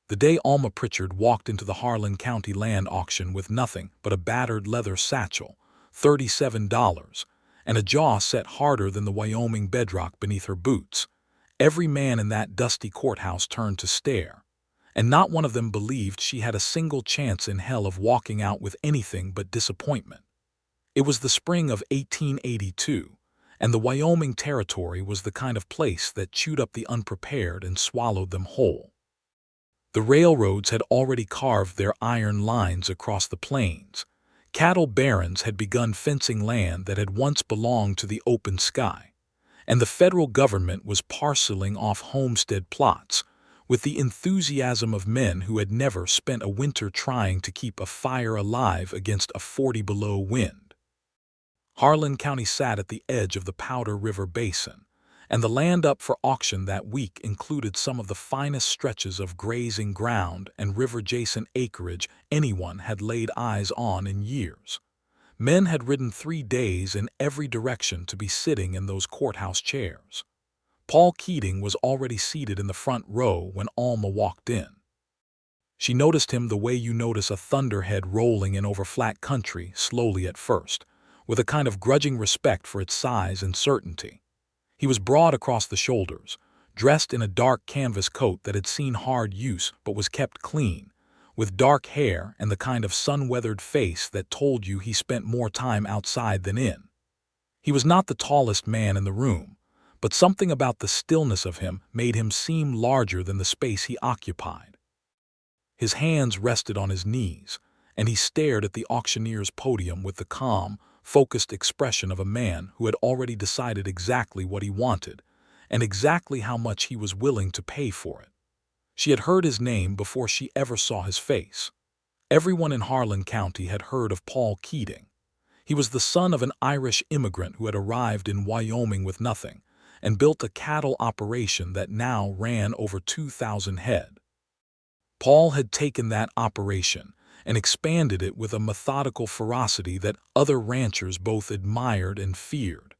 The day Alma Pritchard walked into the Harlan County land auction with nothing but a battered leather satchel, $37, and a jaw set harder than the Wyoming bedrock beneath her boots, every man in that dusty courthouse turned to stare, and not one of them believed she had a single chance in hell of walking out with anything but disappointment. It was the spring of 1882, and the Wyoming Territory was the kind of place that chewed up the unprepared and swallowed them whole. The railroads had already carved their iron lines across the plains. Cattle barons had begun fencing land that had once belonged to the open sky, and the federal government was parceling off homestead plots with the enthusiasm of men who had never spent a winter trying to keep a fire alive against a 40-below wind. Harlan County sat at the edge of the Powder River Basin, and the land up for auction that week included some of the finest stretches of grazing ground and river-adjacent acreage anyone had laid eyes on in years. Men had ridden 3 days in every direction to be sitting in those courthouse chairs. Paul Keating was already seated in the front row when Alma walked in. She noticed him the way you notice a thunderhead rolling in over flat country, slowly at first, with a kind of grudging respect for its size and certainty. He was broad across the shoulders, dressed in a dark canvas coat that had seen hard use but was kept clean, with dark hair and the kind of sun-weathered face that told you he spent more time outside than in. He was not the tallest man in the room, but something about the stillness of him made him seem larger than the space he occupied. His hands rested on his knees, and he stared at the auctioneer's podium with the calm, focused expression of a man who had already decided exactly what he wanted and exactly how much he was willing to pay for it. She had heard his name before she ever saw his face. Everyone in Harlan County had heard of Paul Keating. He was the son of an Irish immigrant who had arrived in Wyoming with nothing and built a cattle operation that now ran over 2,000 head. Paul had taken that operation and expanded it with a methodical ferocity that other ranchers both admired and feared.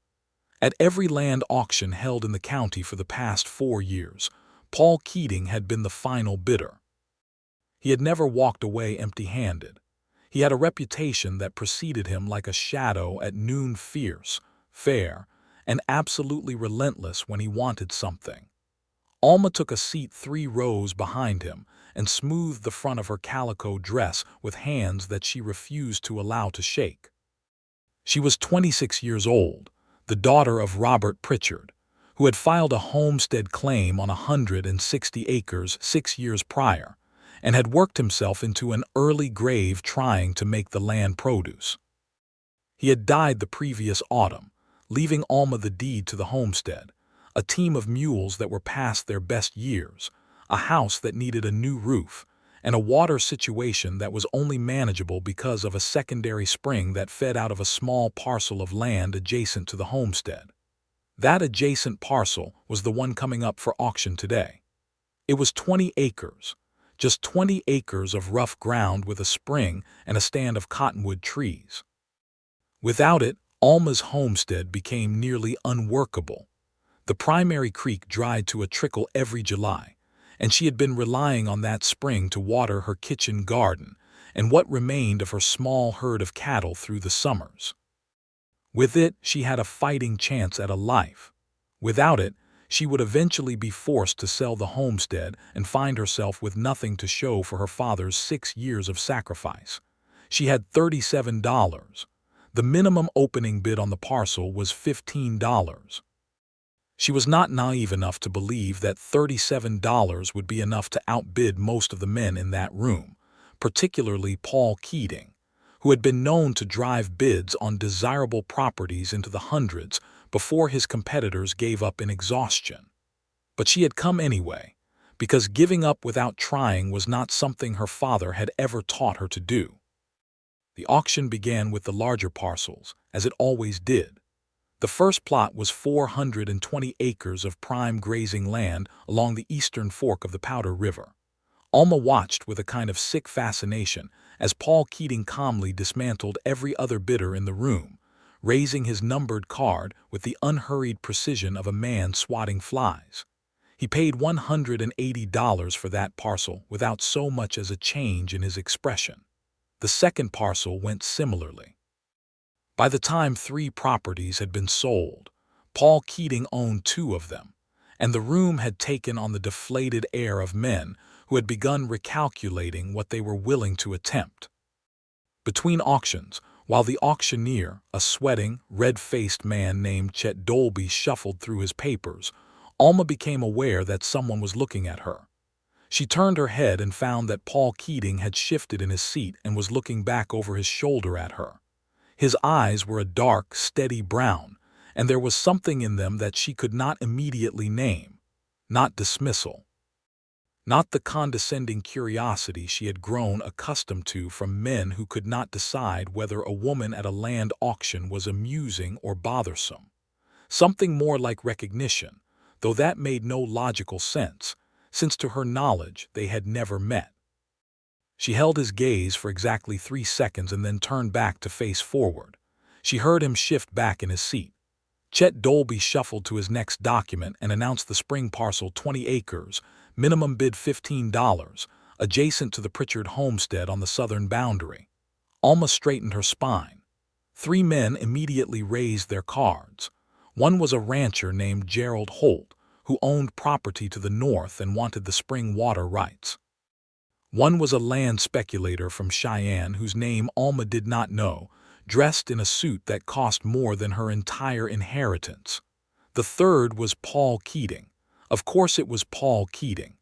At every land auction held in the county for the past 4 years, Paul Keating had been the final bidder. He had never walked away empty-handed. He had a reputation that preceded him like a shadow at noon, fierce, fair, and absolutely relentless when he wanted something. Alma took a seat 3 rows behind him and smoothed the front of her calico dress with hands that she refused to allow to shake. She was 26 years old, the daughter of Robert Pritchard, who had filed a homestead claim on 160 acres 6 years prior and had worked himself into an early grave trying to make the land produce. He had died the previous autumn, leaving Alma the deed to the homestead, a team of mules that were past their best years, a house that needed a new roof, and a water situation that was only manageable because of a secondary spring that fed out of a small parcel of land adjacent to the homestead. That adjacent parcel was the one coming up for auction today. It was 20 acres, just 20 acres of rough ground with a spring and a stand of cottonwood trees. Without it, Alma's homestead became nearly unworkable. The primary creek dried to a trickle every July, and she had been relying on that spring to water her kitchen garden and what remained of her small herd of cattle through the summers. With it, she had a fighting chance at a life. Without it, she would eventually be forced to sell the homestead and find herself with nothing to show for her father's 6 years of sacrifice. She had $37. The minimum opening bid on the parcel was $15. She was not naive enough to believe that $37 would be enough to outbid most of the men in that room, particularly Paul Keating, who had been known to drive bids on desirable properties into the hundreds before his competitors gave up in exhaustion. But she had come anyway, because giving up without trying was not something her father had ever taught her to do. The auction began with the larger parcels, as it always did. The first plot was 420 acres of prime grazing land along the eastern fork of the Powder River. Alma watched with a kind of sick fascination as Paul Keating calmly dismantled every other bidder in the room, raising his numbered card with the unhurried precision of a man swatting flies. He paid $180 for that parcel without so much as a change in his expression. The second parcel went similarly. By the time 3 properties had been sold, Paul Keating owned 2 of them, and the room had taken on the deflated air of men who had begun recalculating what they were willing to attempt. Between auctions, while the auctioneer, a sweating, red-faced man named Chet Dolby, shuffled through his papers, Alma became aware that someone was looking at her. She turned her head and found that Paul Keating had shifted in his seat and was looking back over his shoulder at her. His eyes were a dark, steady brown, and there was something in them that she could not immediately name. Not dismissal. Not the condescending curiosity she had grown accustomed to from men who could not decide whether a woman at a land auction was amusing or bothersome. Something more like recognition, though that made no logical sense, since to her knowledge they had never met. She held his gaze for exactly 3 seconds and then turned back to face forward. She heard him shift back in his seat. Chet Dolby shuffled to his next document and announced the spring parcel, 20 acres, minimum bid $15, adjacent to the Pritchard homestead on the southern boundary. Alma straightened her spine. 3 men immediately raised their cards. One was a rancher named Gerald Holt, who owned property to the north and wanted the spring water rights. One was a land speculator from Cheyenne whose name Alma did not know, dressed in a suit that cost more than her entire inheritance. The third was Paul Keating. Of course it was Paul Keating.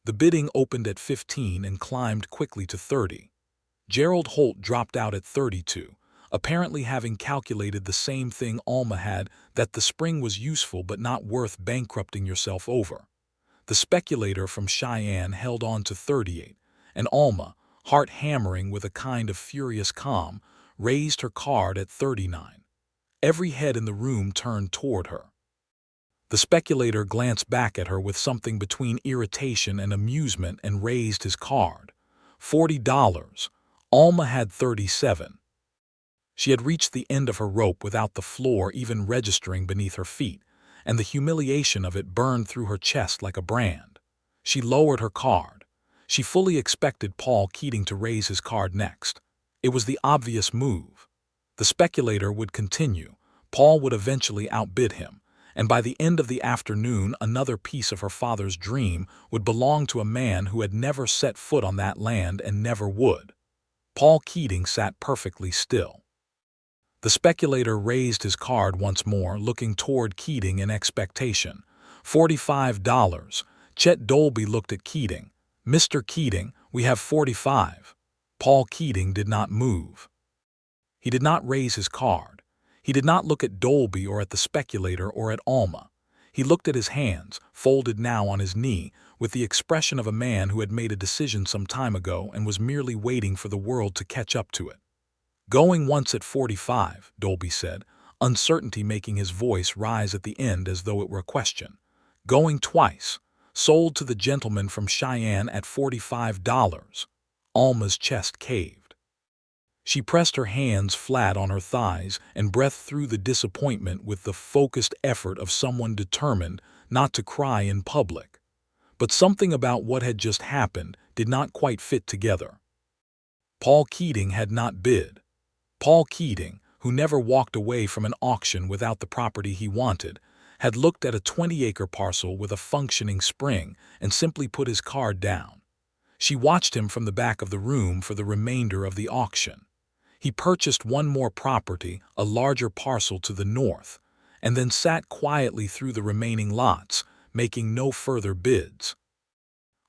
The bidding opened at 15 and climbed quickly to 30. Gerald Holt dropped out at 32, apparently having calculated the same thing Alma had, that the spring was useful but not worth bankrupting yourself over. The speculator from Cheyenne held on to 38, and Alma, heart hammering with a kind of furious calm, raised her card at 39. Every head in the room turned toward her. The speculator glanced back at her with something between irritation and amusement and raised his card. $40. Alma had 37. She had reached the end of her rope without the floor even registering beneath her feet, and the humiliation of it burned through her chest like a brand. She lowered her card. She fully expected Paul Keating to raise his card next. It was the obvious move. The speculator would continue. Paul would eventually outbid him, and by the end of the afternoon another piece of her father's dream would belong to a man who had never set foot on that land and never would. Paul Keating sat perfectly still. The speculator raised his card once more, looking toward Keating in expectation. $45. Chet Dolby looked at Keating. "Mr. Keating, we have 45. Paul Keating did not move. He did not raise his card. He did not look at Dolby or at the speculator or at Alma. He looked at his hands, folded now on his knee, with the expression of a man who had made a decision some time ago and was merely waiting for the world to catch up to it. "Going once at 45, Dolby said, uncertainty making his voice rise at the end as though it were a question. "Going twice. Sold to the gentleman from Cheyenne at $45. Alma's chest caved. She pressed her hands flat on her thighs and breathed through the disappointment with the focused effort of someone determined not to cry in public. But something about what had just happened did not quite fit together. Paul Keating had not bid. Paul Keating, who never walked away from an auction without the property he wanted, had looked at a 20-acre parcel with a functioning spring and simply put his card down. She watched him from the back of the room for the remainder of the auction. He purchased one more property, a larger parcel to the north, and then sat quietly through the remaining lots, making no further bids.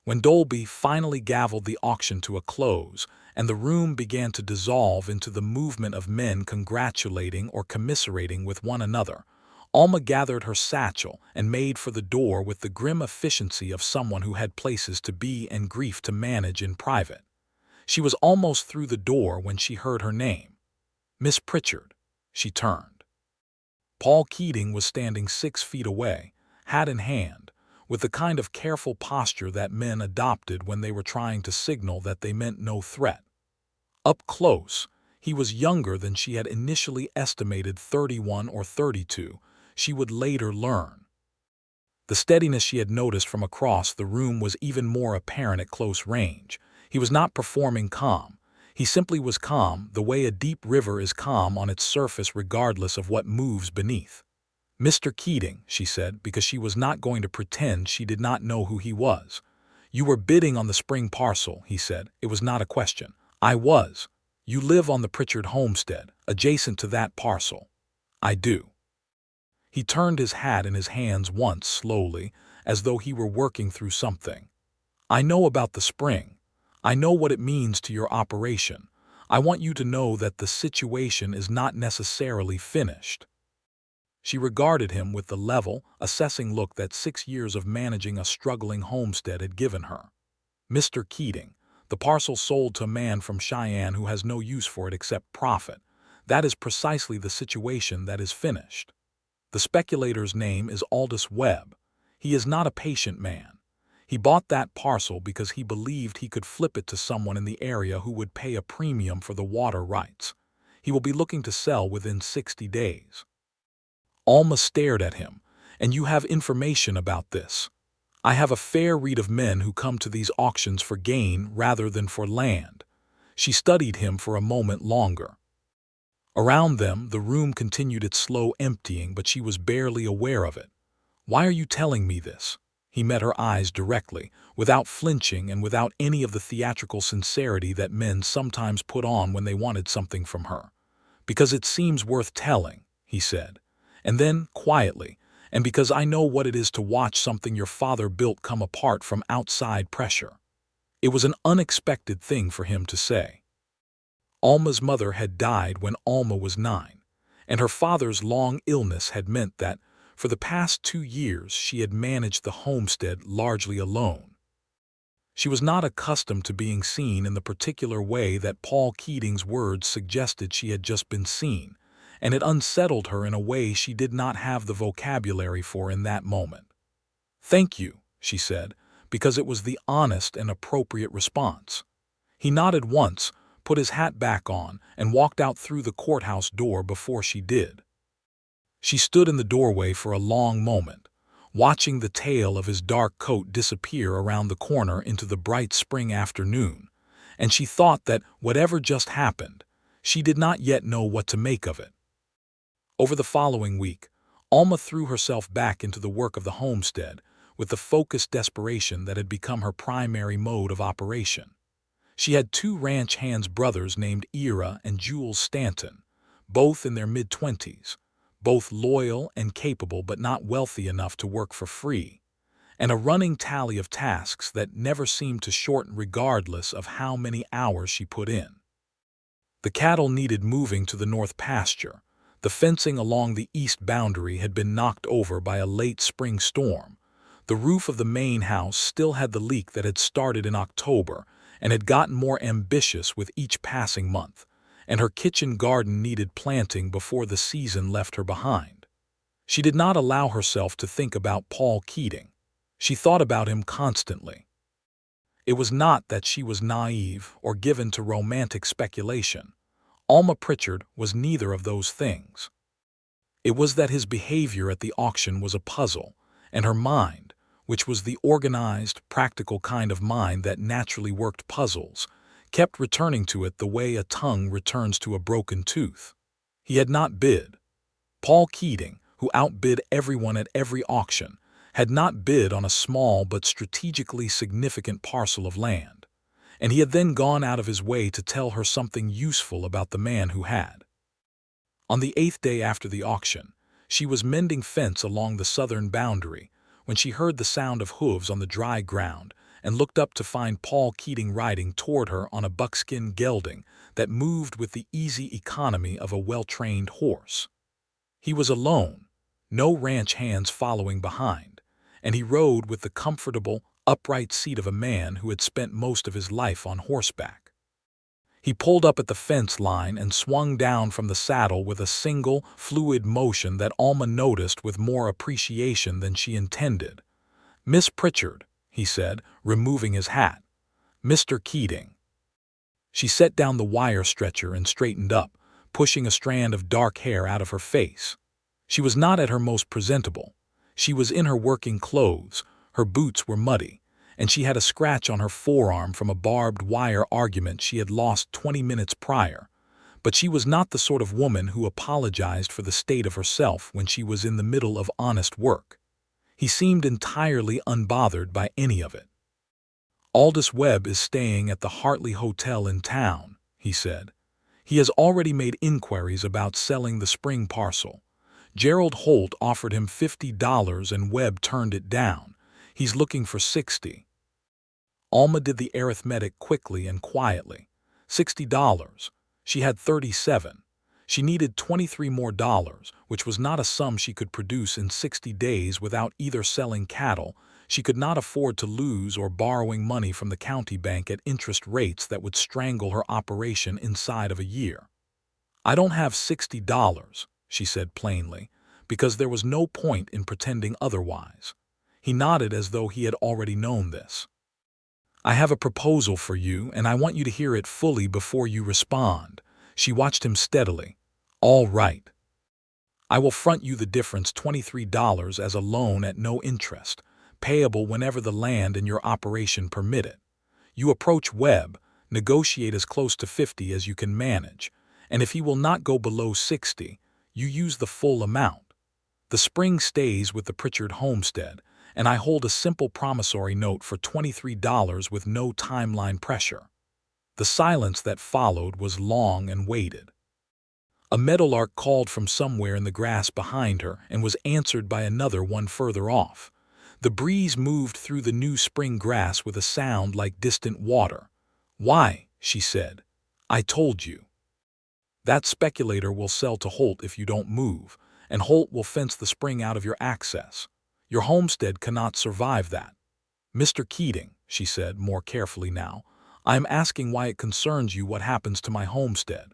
When Dolby finally gavelled the auction to a close, and the room began to dissolve into the movement of men congratulating or commiserating with one another, Alma gathered her satchel and made for the door with the grim efficiency of someone who had places to be and grief to manage in private. She was almost through the door when she heard her name. "Miss Pritchard." She turned. Paul Keating was standing 6 feet away, hat in hand, with the kind of careful posture that men adopted when they were trying to signal that they meant no threat. Up close, he was younger than she had initially estimated, 31 or 32, she would later learn. The steadiness she had noticed from across the room was even more apparent at close range. He was not performing calm. He simply was calm, the way a deep river is calm on its surface regardless of what moves beneath. "Mr. Keating," she said, because she was not going to pretend she did not know who he was. "You were bidding on the spring parcel," he said. "It was not a question." "I was." "You live on the Pritchard homestead, adjacent to that parcel." "I do." He turned his hat in his hands once slowly, as though he were working through something. "I know about the spring. I know what it means to your operation. I want you to know that the situation is not necessarily finished." She regarded him with the level, assessing look that 6 years of managing a struggling homestead had given her. "Mr. Keating, the parcel sold to a man from Cheyenne who has no use for it except profit. That is precisely the situation that is finished. The speculator's name is Aldous Webb. He is not a patient man. He bought that parcel because he believed he could flip it to someone in the area who would pay a premium for the water rights. He will be looking to sell within 60 days. Alma stared at him. "And you have information about this?" "I have a fair read of men who come to these auctions for gain rather than for land." She studied him for a moment longer. Around them, the room continued its slow emptying, but she was barely aware of it. "Why are you telling me this?" He met her eyes directly, without flinching and without any of the theatrical sincerity that men sometimes put on when they wanted something from her. "Because it seems worth telling," he said. And then, quietly, "and because I know what it is to watch something your father built come apart from outside pressure." It was an unexpected thing for him to say. Alma's mother had died when Alma was 9, and her father's long illness had meant that, for the past 2 years, she had managed the homestead largely alone. She was not accustomed to being seen in the particular way that Paul Keating's words suggested she had just been seen, and it unsettled her in a way she did not have the vocabulary for in that moment. "Thank you," she said, because it was the honest and appropriate response. He nodded once, put his hat back on, and walked out through the courthouse door before she did. She stood in the doorway for a long moment, watching the tail of his dark coat disappear around the corner into the bright spring afternoon, and she thought that whatever just happened, she did not yet know what to make of it. Over the following week, Alma threw herself back into the work of the homestead with the focused desperation that had become her primary mode of operation. She had 2 ranch hands brothers named Ira and Jules Stanton, both in their mid-20s, both loyal and capable but not wealthy enough to work for free, and a running tally of tasks that never seemed to shorten regardless of how many hours she put in. The cattle needed moving to the north pasture. The fencing along the east boundary had been knocked over by a late spring storm. The roof of the main house still had the leak that had started in October and had gotten more ambitious with each passing month, and her kitchen garden needed planting before the season left her behind. She did not allow herself to think about Paul Keating. She thought about him constantly. It was not that she was naive or given to romantic speculation. Alma Pritchard was neither of those things. It was that his behavior at the auction was a puzzle, and her mind, which was the organized, practical kind of mind that naturally worked puzzles, kept returning to it the way a tongue returns to a broken tooth. He had not bid. Paul Keating, who outbid everyone at every auction, had not bid on a small but strategically significant parcel of land, and he had then gone out of his way to tell her something useful about the man who had. On the 8th day after the auction, she was mending fence along the southern boundary when she heard the sound of hooves on the dry ground and looked up to find Paul Keating riding toward her on a buckskin gelding that moved with the easy economy of a well-trained horse. He was alone, no ranch hands following behind, and he rode with the comfortable, upright seat of a man who had spent most of his life on horseback. He pulled up at the fence line and swung down from the saddle with a single, fluid motion that Alma noticed with more appreciation than she intended. "Miss Pritchard," he said, removing his hat. "Mr. Keating." She set down the wire stretcher and straightened up, pushing a strand of dark hair out of her face. She was not at her most presentable. She was in her working clothes, her boots were muddy, and she had a scratch on her forearm from a barbed wire argument she had lost 20 minutes prior. But she was not the sort of woman who apologized for the state of herself when she was in the middle of honest work. He seemed entirely unbothered by any of it. "Aldous Webb is staying at the Hartley Hotel in town," he said. "He has already made inquiries about selling the spring parcel. Gerald Holt offered him $50 and Webb turned it down. He's looking for 60. Alma did the arithmetic quickly and quietly. $60. She had 37. She needed 23 more dollars, which was not a sum she could produce in 60 days without either selling cattle. She could not afford to lose or borrowing money from the county bank at interest rates that would strangle her operation inside of a year. "I don't have $60, she said plainly, because there was no point in pretending otherwise. He nodded as though he had already known this. "I have a proposal for you, and I want you to hear it fully before you respond." She watched him steadily. "All right. I will front you the difference, $23 as a loan at no interest, payable whenever the land and your operation permit it. You approach Webb, negotiate as close to 50 as you can manage, and if he will not go below 60, you use the full amount. The spring stays with the Pritchard homestead, and I hold a simple promissory note for $23 with no timeline pressure." The silence that followed was long and weighted. A meadowlark called from somewhere in the grass behind her and was answered by another one further off. The breeze moved through the new spring grass with a sound like distant water. "Why," she said, "I told you. That speculator will sell to Holt if you don't move, and Holt will fence the spring out of your access. Your homestead cannot survive that." "Mr. Keating," she said more carefully now, "I am asking why it concerns you what happens to my homestead."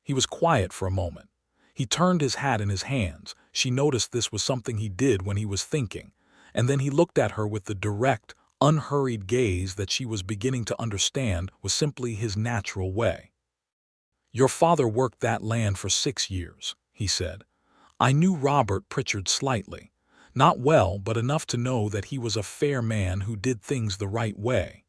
He was quiet for a moment. He turned his hat in his hands. She noticed this was something he did when he was thinking, and then he looked at her with the direct, unhurried gaze that she was beginning to understand was simply his natural way. "Your father worked that land for 6 years," he said. "I knew Robert Pritchard slightly. Not well, but enough to know that he was a fair man who did things the right way.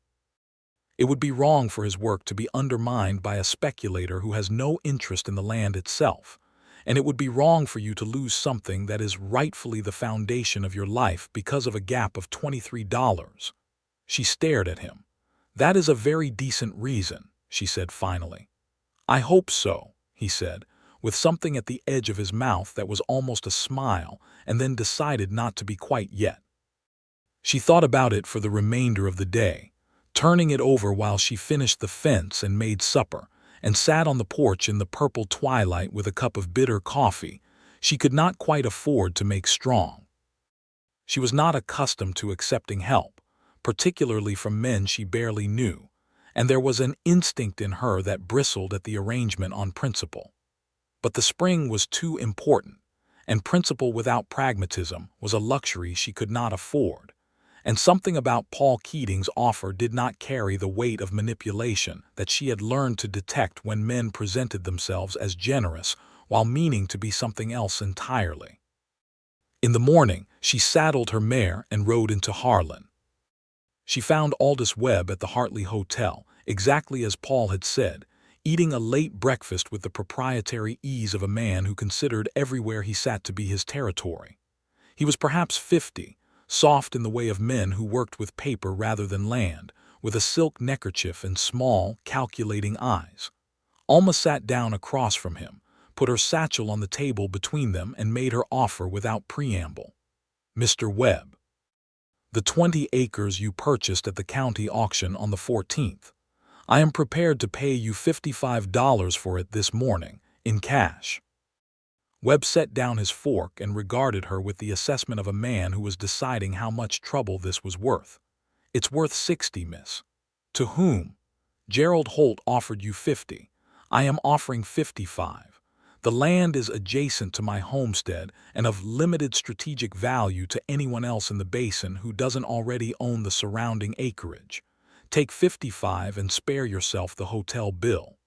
It would be wrong for his work to be undermined by a speculator who has no interest in the land itself, and it would be wrong for you to lose something that is rightfully the foundation of your life because of a gap of $23. She stared at him. "That is a very decent reason," she said finally. "I hope so," he said, with something at the edge of his mouth that was almost a smile, and then decided not to be quite yet. She thought about it for the remainder of the day, turning it over while she finished the fence and made supper, and sat on the porch in the purple twilight with a cup of bitter coffee she could not quite afford to make strong. She was not accustomed to accepting help, particularly from men she barely knew, and there was an instinct in her that bristled at the arrangement on principle. But the spring was too important, and principle without pragmatism was a luxury she could not afford, and something about Paul Keating's offer did not carry the weight of manipulation that she had learned to detect when men presented themselves as generous while meaning to be something else entirely. In the morning, she saddled her mare and rode into Harlan. She found Aldous Webb at the Hartley Hotel, exactly as Paul had said, eating a late breakfast with the proprietary ease of a man who considered everywhere he sat to be his territory. He was perhaps 50, soft in the way of men who worked with paper rather than land, with a silk neckerchief and small, calculating eyes. Alma sat down across from him, put her satchel on the table between them, and made her offer without preamble. "Mr. Webb, the 20 acres you purchased at the county auction on the 14th. I am prepared to pay you $55 for it this morning, in cash." Webb set down his fork and regarded her with the assessment of a man who was deciding how much trouble this was worth. "It's worth 60, miss." "To whom?" "Gerald Holt offered you 50. I am offering 55. The land is adjacent to my homestead and of limited strategic value to anyone else in the basin who doesn't already own the surrounding acreage. Take 55 and spare yourself the hotel bill."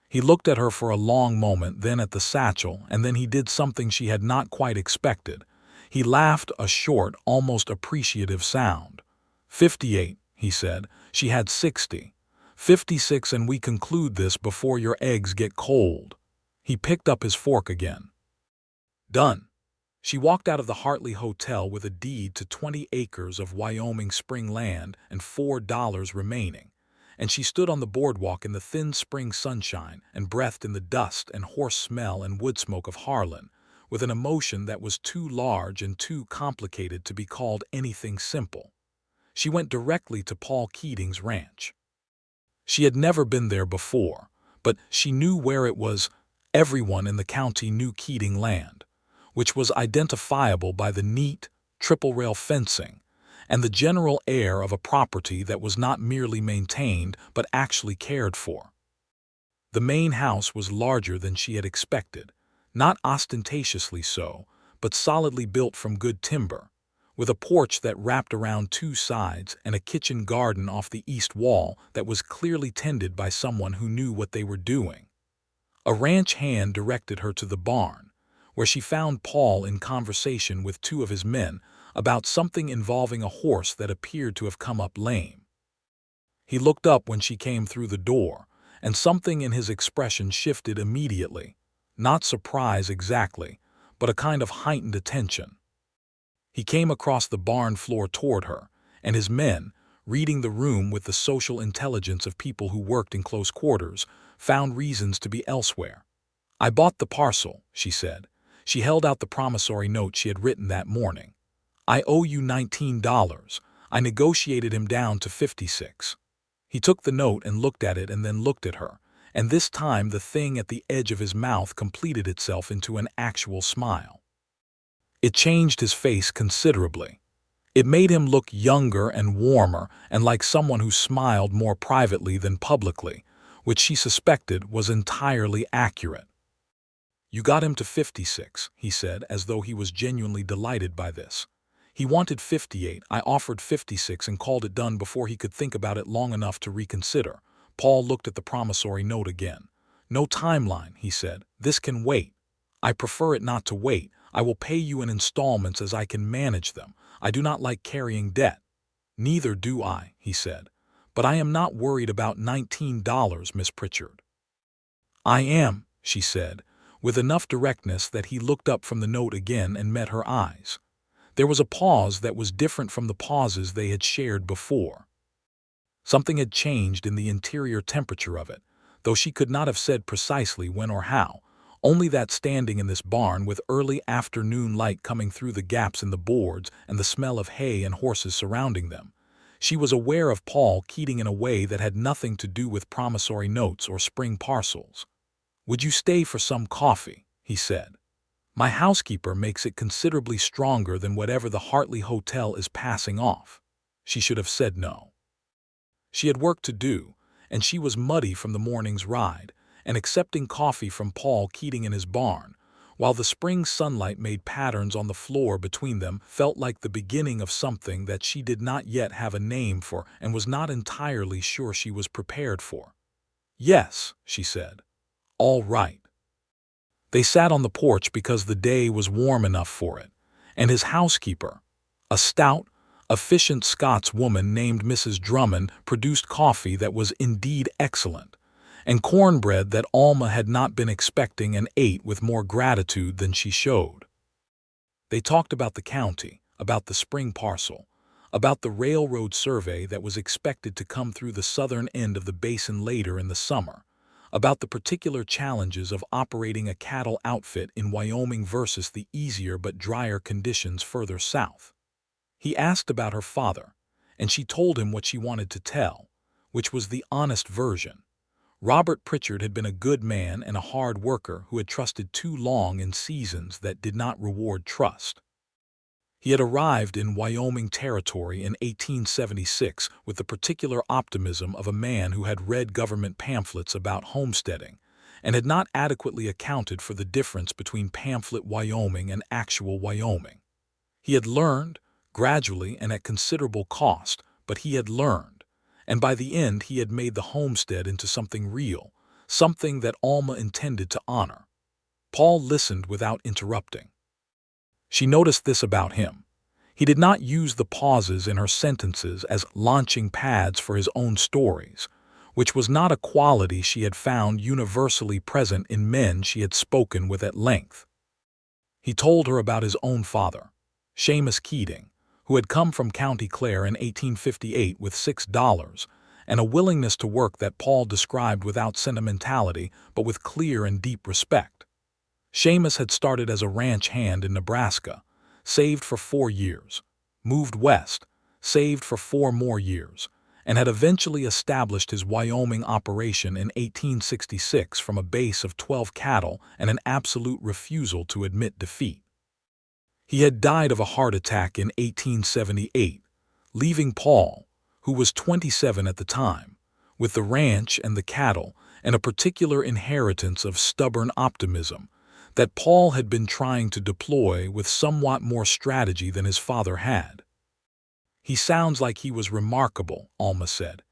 He looked at her for a long moment, then at the satchel, and then he did something she had not quite expected. He laughed, a short, almost appreciative sound. 58, he said. She had 60. 56, and we conclude this before your eggs get cold. He picked up his fork again. Done. She walked out of the Hartley Hotel with a deed to 20 acres of Wyoming spring land and $4 remaining, and she stood on the boardwalk in the thin spring sunshine and breathed in the dust and horse smell and wood smoke of Harlan, with an emotion that was too large and too complicated to be called anything simple. She went directly to Paul Keating's ranch. She had never been there before, but she knew where it was. Everyone in the county knew Keating land, which was identifiable by the neat, triple-rail fencing and the general air of a property that was not merely maintained but actually cared for. The main house was larger than she had expected, not ostentatiously so, but solidly built from good timber, with a porch that wrapped around two sides and a kitchen garden off the east wall that was clearly tended by someone who knew what they were doing. A ranch hand directed her to the barn, where she found Paul in conversation with two of his men about something involving a horse that appeared to have come up lame. He looked up when she came through the door, and something in his expression shifted immediately. Not surprise exactly, but a kind of heightened attention. He came across the barn floor toward her, and his men, reading the room with the social intelligence of people who worked in close quarters, found reasons to be elsewhere. "I bought the parcel," she said. She held out the promissory note she had written that morning. "I owe you $19. I negotiated him down to 56. He took the note and looked at it and then looked at her, and this time the thing at the edge of his mouth completed itself into an actual smile. It changed his face considerably. It made him look younger and warmer and like someone who smiled more privately than publicly, which she suspected was entirely accurate. "You got him to 56, he said, as though he was genuinely delighted by this. "He wanted 58, I offered 56 and called it done before he could think about it long enough to reconsider." Paul looked at the promissory note again. "No timeline," he said. "This can wait. I prefer it not to wait. I will pay you in installments as I can manage them. I do not like carrying debt." "Neither do I," he said. "But I am not worried about $19, Miss Pritchard." "I am," she said, with enough directness that he looked up from the note again and met her eyes. There was a pause that was different from the pauses they had shared before. Something had changed in the interior temperature of it, though she could not have said precisely when or how, only that standing in this barn with early afternoon light coming through the gaps in the boards and the smell of hay and horses surrounding them, she was aware of Paul Keating in a way that had nothing to do with promissory notes or spring parcels. "Would you stay for some coffee?" he said. "My housekeeper makes it considerably stronger than whatever the Hartley Hotel is passing off." She should have said no. She had work to do, and she was muddy from the morning's ride, and accepting coffee from Paul Keating in his barn, while the spring sunlight made patterns on the floor between them, felt like the beginning of something that she did not yet have a name for and was not entirely sure she was prepared for. "Yes," she said. "All right." They sat on the porch because the day was warm enough for it, and his housekeeper, a stout, efficient Scots woman named Mrs. Drummond, produced coffee that was indeed excellent, and cornbread that Alma had not been expecting and ate with more gratitude than she showed. They talked about the county, about the spring parcel, about the railroad survey that was expected to come through the southern end of the basin later in the summer, about the particular challenges of operating a cattle outfit in Wyoming versus the easier but drier conditions further south. He asked about her father, and she told him what she wanted to tell, which was the honest version. Robert Pritchard had been a good man and a hard worker who had trusted too long in seasons that did not reward trust. He had arrived in Wyoming Territory in 1876 with the particular optimism of a man who had read government pamphlets about homesteading and had not adequately accounted for the difference between pamphlet Wyoming and actual Wyoming. He had learned, gradually and at considerable cost, but he had learned, and by the end he had made the homestead into something real, something that Alma intended to honor. Paul listened without interrupting. She noticed this about him. He did not use the pauses in her sentences as launching pads for his own stories, which was not a quality she had found universally present in men she had spoken with at length. He told her about his own father, Seamus Keating, who had come from County Clare in 1858 with $6 and a willingness to work that Paul described without sentimentality but with clear and deep respect. Seamus had started as a ranch hand in Nebraska, saved for 4 years, moved west, saved for 4 more years, and had eventually established his Wyoming operation in 1866 from a base of 12 cattle and an absolute refusal to admit defeat. He had died of a heart attack in 1878, leaving Paul, who was 27 at the time, with the ranch and the cattle and a particular inheritance of stubborn optimism that Paul had been trying to deploy with somewhat more strategy than his father had. "He sounds like he was remarkable," Alma said.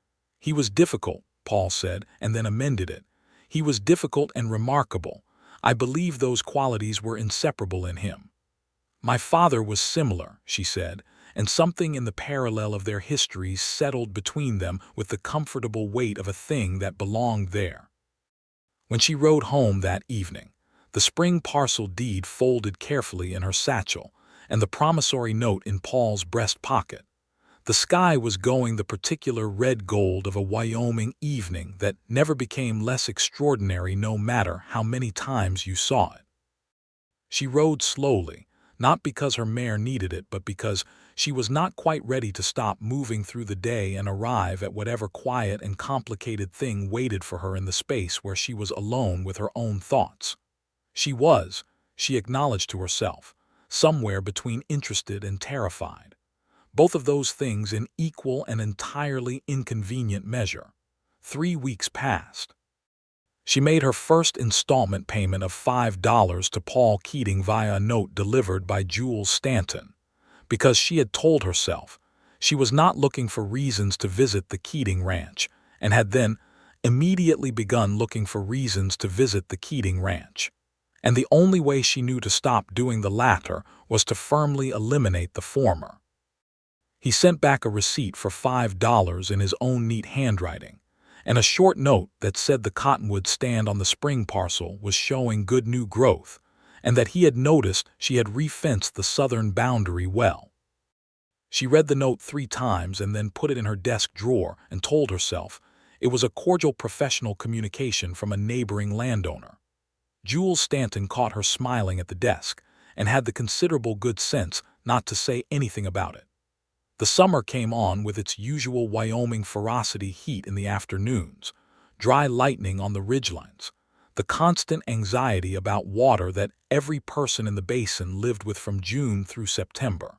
"He was difficult," Paul said, and then amended it. "He was difficult and remarkable. I believe those qualities were inseparable in him." "My father was similar," she said, and something in the parallel of their histories settled between them with the comfortable weight of a thing that belonged there. When she rode home that evening, the spring parcel deed folded carefully in her satchel, and the promissory note in Paul's breast pocket, the sky was going the particular red gold of a Wyoming evening that never became less extraordinary no matter how many times you saw it. She rode slowly, not because her mare needed it, but because she was not quite ready to stop moving through the day and arrive at whatever quiet and complicated thing waited for her in the space where she was alone with her own thoughts. She acknowledged to herself, somewhere between interested and terrified. Both of those things in equal and entirely inconvenient measure. 3 weeks passed. She made her first installment payment of $5 to Paul Keating via a note delivered by Jules Stanton, because she had told herself she was not looking for reasons to visit the Keating ranch, and had then immediately begun looking for reasons to visit the Keating ranch. And the only way she knew to stop doing the latter was to firmly eliminate the former. He sent back a receipt for $5 in his own neat handwriting, and a short note that said the cottonwood stand on the spring parcel was showing good new growth, and that he had noticed she had re-fenced the southern boundary well. She read the note 3 times and then put it in her desk drawer and told herself it was a cordial professional communication from a neighboring landowner. Jules Stanton caught her smiling at the desk and had the considerable good sense not to say anything about it. The summer came on with its usual Wyoming ferocity heat in the afternoons, dry lightning on the ridgelines, the constant anxiety about water that every person in the basin lived with from June through September.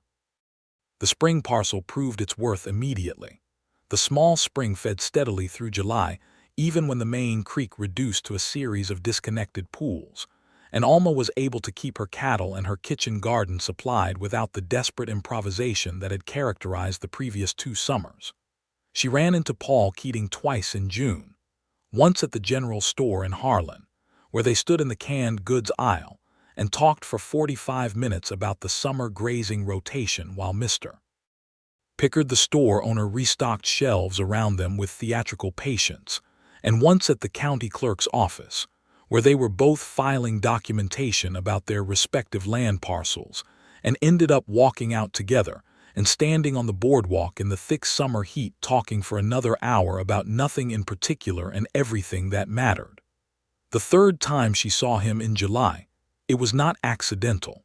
The spring parcel proved its worth immediately. The small spring fed steadily through July, even when the main creek reduced to a series of disconnected pools, and Alma was able to keep her cattle and her kitchen garden supplied without the desperate improvisation that had characterized the previous 2 summers. She ran into Paul Keating twice in June, once at the general store in Harlan, where they stood in the canned goods aisle and talked for 45 minutes about the summer grazing rotation while Mr. Pritchard, the store owner, restocked shelves around them with theatrical patience, and once at the county clerk's office, where they were both filing documentation about their respective land parcels, and ended up walking out together and standing on the boardwalk in the thick summer heat talking for another hour about nothing in particular and everything that mattered. The 3rd time she saw him in July, it was not accidental.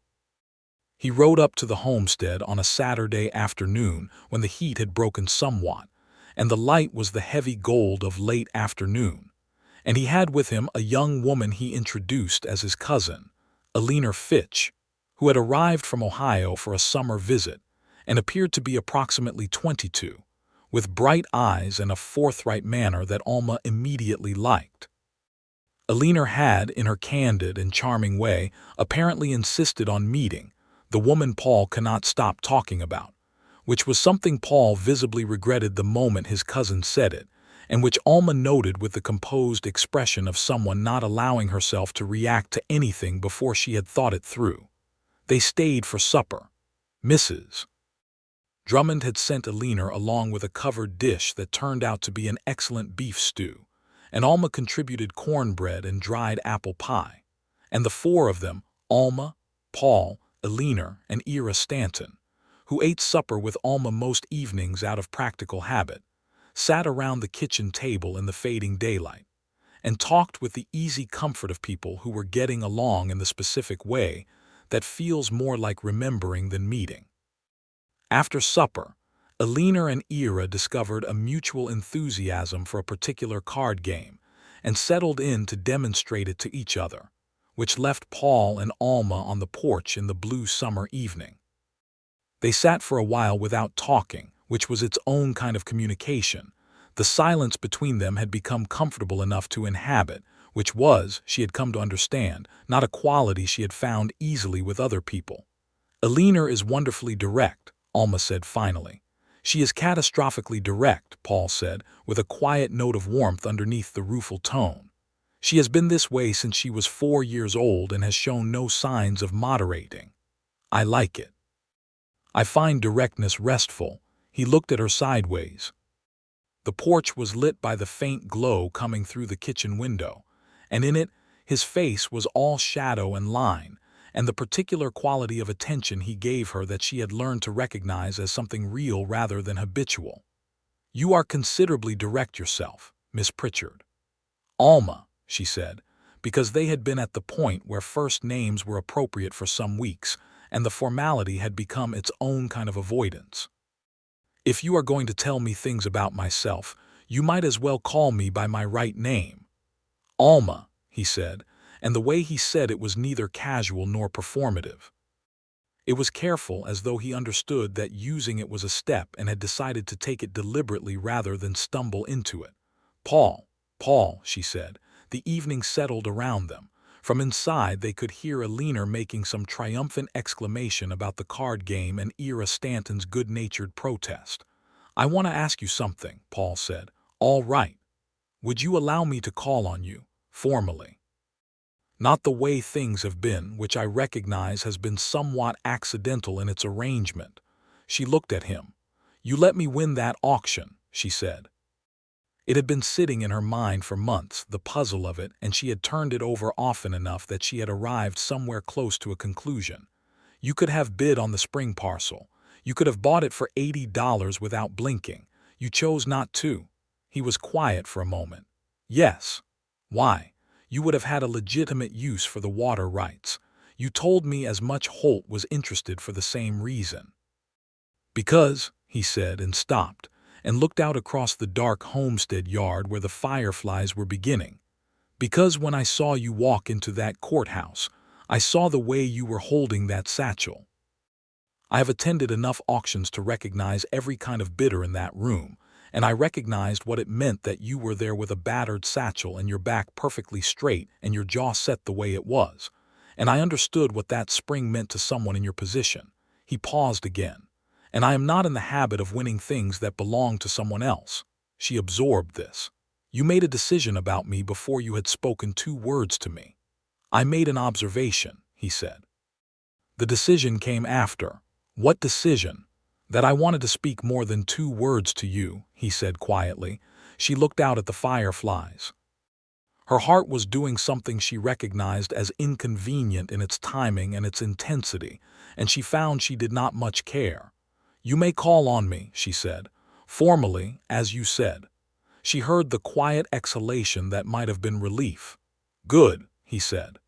He rode up to the homestead on a Saturday afternoon when the heat had broken somewhat, and the light was the heavy gold of late afternoon, and he had with him a young woman he introduced as his cousin, Alma Pritchard, who had arrived from Ohio for a summer visit and appeared to be approximately 22, with bright eyes and a forthright manner that Alma immediately liked. Alma had, in her candid and charming way, apparently insisted on meeting the woman Paul cannot stop talking about, which was something Paul visibly regretted the moment his cousin said it, and which Alma noted with the composed expression of someone not allowing herself to react to anything before she had thought it through. They stayed for supper. Mrs. Drummond had sent Alina along with a covered dish that turned out to be an excellent beef stew, and Alma contributed cornbread and dried apple pie. And the four of them, Alma, Paul, Alina, and Ira Stanton, who ate supper with Alma most evenings out of practical habit, sat around the kitchen table in the fading daylight, and talked with the easy comfort of people who were getting along in the specific way that feels more like remembering than meeting. After supper, Alina and Ira discovered a mutual enthusiasm for a particular card game and settled in to demonstrate it to each other, which left Paul and Alma on the porch in the blue summer evening. They sat for a while without talking, which was its own kind of communication. The silence between them had become comfortable enough to inhabit, which was, she had come to understand, not a quality she had found easily with other people. Alina is wonderfully direct, Alma said finally. She is catastrophically direct, Paul said, with a quiet note of warmth underneath the rueful tone. She has been this way since she was 4 years old and has shown no signs of moderating. I like it. I find directness restful. He looked at her sideways. The porch was lit by the faint glow coming through the kitchen window, and in it, his face was all shadow and line, and the particular quality of attention he gave her that she had learned to recognize as something real rather than habitual. You are considerably direct yourself, Miss Pritchard. Alma, she said, because they had been at the point where first names were appropriate for some weeks, and the formality had become its own kind of avoidance. If you are going to tell me things about myself, you might as well call me by my right name. Alma, he said, and the way he said it was neither casual nor performative. It was careful, as though he understood that using it was a step and had decided to take it deliberately rather than stumble into it. Paul, she said. The evening settled around them. From inside they could hear Alina making some triumphant exclamation about the card game and Ira Stanton's good-natured protest. I want to ask you something, Paul said. All right. Would you allow me to call on you, formally? Not the way things have been, which I recognize has been somewhat accidental in its arrangement. She looked at him. You let me win that auction, she said. It had been sitting in her mind for months, the puzzle of it, and she had turned it over often enough that she had arrived somewhere close to a conclusion. You could have bid on the spring parcel. You could have bought it for $80 without blinking. You chose not to. He was quiet for a moment. Yes. Why? You would have had a legitimate use for the water rights. You told me as much. Holt was interested for the same reason. Because, he said, and stopped, and looked out across the dark homestead yard where the fireflies were beginning. Because when I saw you walk into that courthouse, I saw the way you were holding that satchel. I have attended enough auctions to recognize every kind of bidder in that room, and I recognized what it meant that you were there with a battered satchel and your back perfectly straight and your jaw set the way it was. And I understood what that spring meant to someone in your position. He paused again. And I am not in the habit of winning things that belong to someone else. She absorbed this. You made a decision about me before you had spoken 2 words to me. I made an observation, he said. The decision came after. What decision? That I wanted to speak more than 2 words to you, he said quietly. She looked out at the fireflies. Her heart was doing something she recognized as inconvenient in its timing and its intensity, and she found she did not much care. You may call on me, she said, formally, as you said. She heard the quiet exhalation that might have been relief. Good, he said.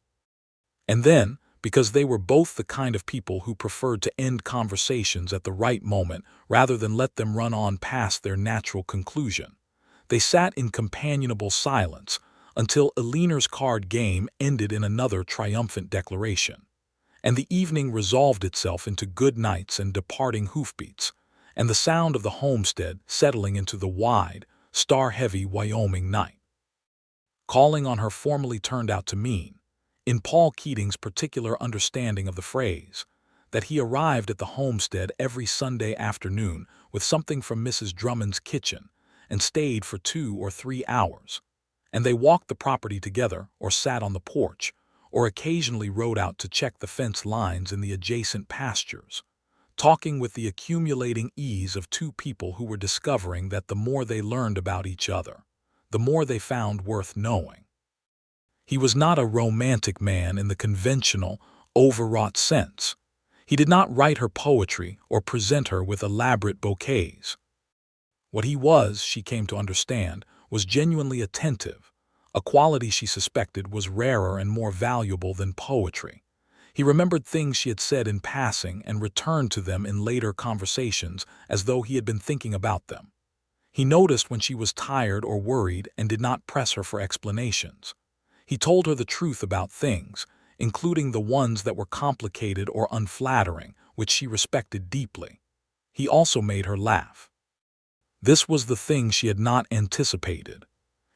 And then, because they were both the kind of people who preferred to end conversations at the right moment rather than let them run on past their natural conclusion, they sat in companionable silence until Alina's card game ended in another triumphant declaration. And the evening resolved itself into good nights and departing hoofbeats, and the sound of the homestead settling into the wide, star-heavy Wyoming night. Calling on her formally turned out to mean, in Paul Keating's particular understanding of the phrase, that he arrived at the homestead every Sunday afternoon with something from Mrs. Drummond's kitchen and stayed for 2 or 3 hours, and they walked the property together or sat on the porch, or occasionally rode out to check the fence lines in the adjacent pastures, talking with the accumulating ease of two people who were discovering that the more they learned about each other, the more they found worth knowing. He was not a romantic man in the conventional, overwrought sense. He did not write her poetry or present her with elaborate bouquets. What he was, she came to understand, was genuinely attentive, a quality she suspected was rarer and more valuable than poetry. He remembered things she had said in passing and returned to them in later conversations as though he had been thinking about them. He noticed when she was tired or worried and did not press her for explanations. He told her the truth about things, including the ones that were complicated or unflattering, which she respected deeply. He also made her laugh. This was the thing she had not anticipated.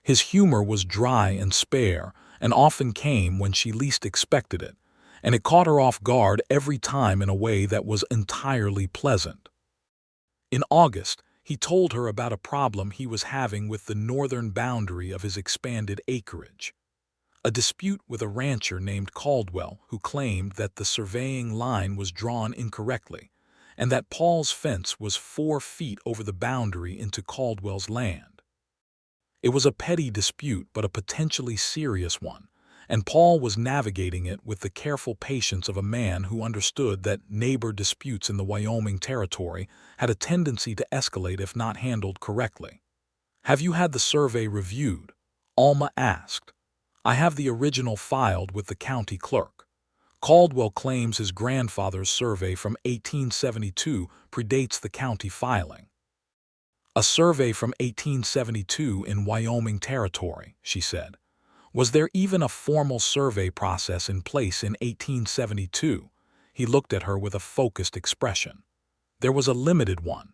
His humor was dry and spare, and often came when she least expected it, and it caught her off guard every time in a way that was entirely pleasant. In August, he told her about a problem he was having with the northern boundary of his expanded acreage. A dispute with a rancher named Caldwell who claimed that the surveying line was drawn incorrectly, and that Paul's fence was 4 feet over the boundary into Caldwell's land. It was a petty dispute but a potentially serious one, and Paul was navigating it with the careful patience of a man who understood that neighbor disputes in the Wyoming Territory had a tendency to escalate if not handled correctly. "Have you had the survey reviewed?" Alma asked. "I have the original filed with the county clerk. Caldwell claims his grandfather's survey from 1872 predates the county filing." "A survey from 1872 in Wyoming Territory," she said. "Was there even a formal survey process in place in 1872? He looked at her with a focused expression. "There was a limited one.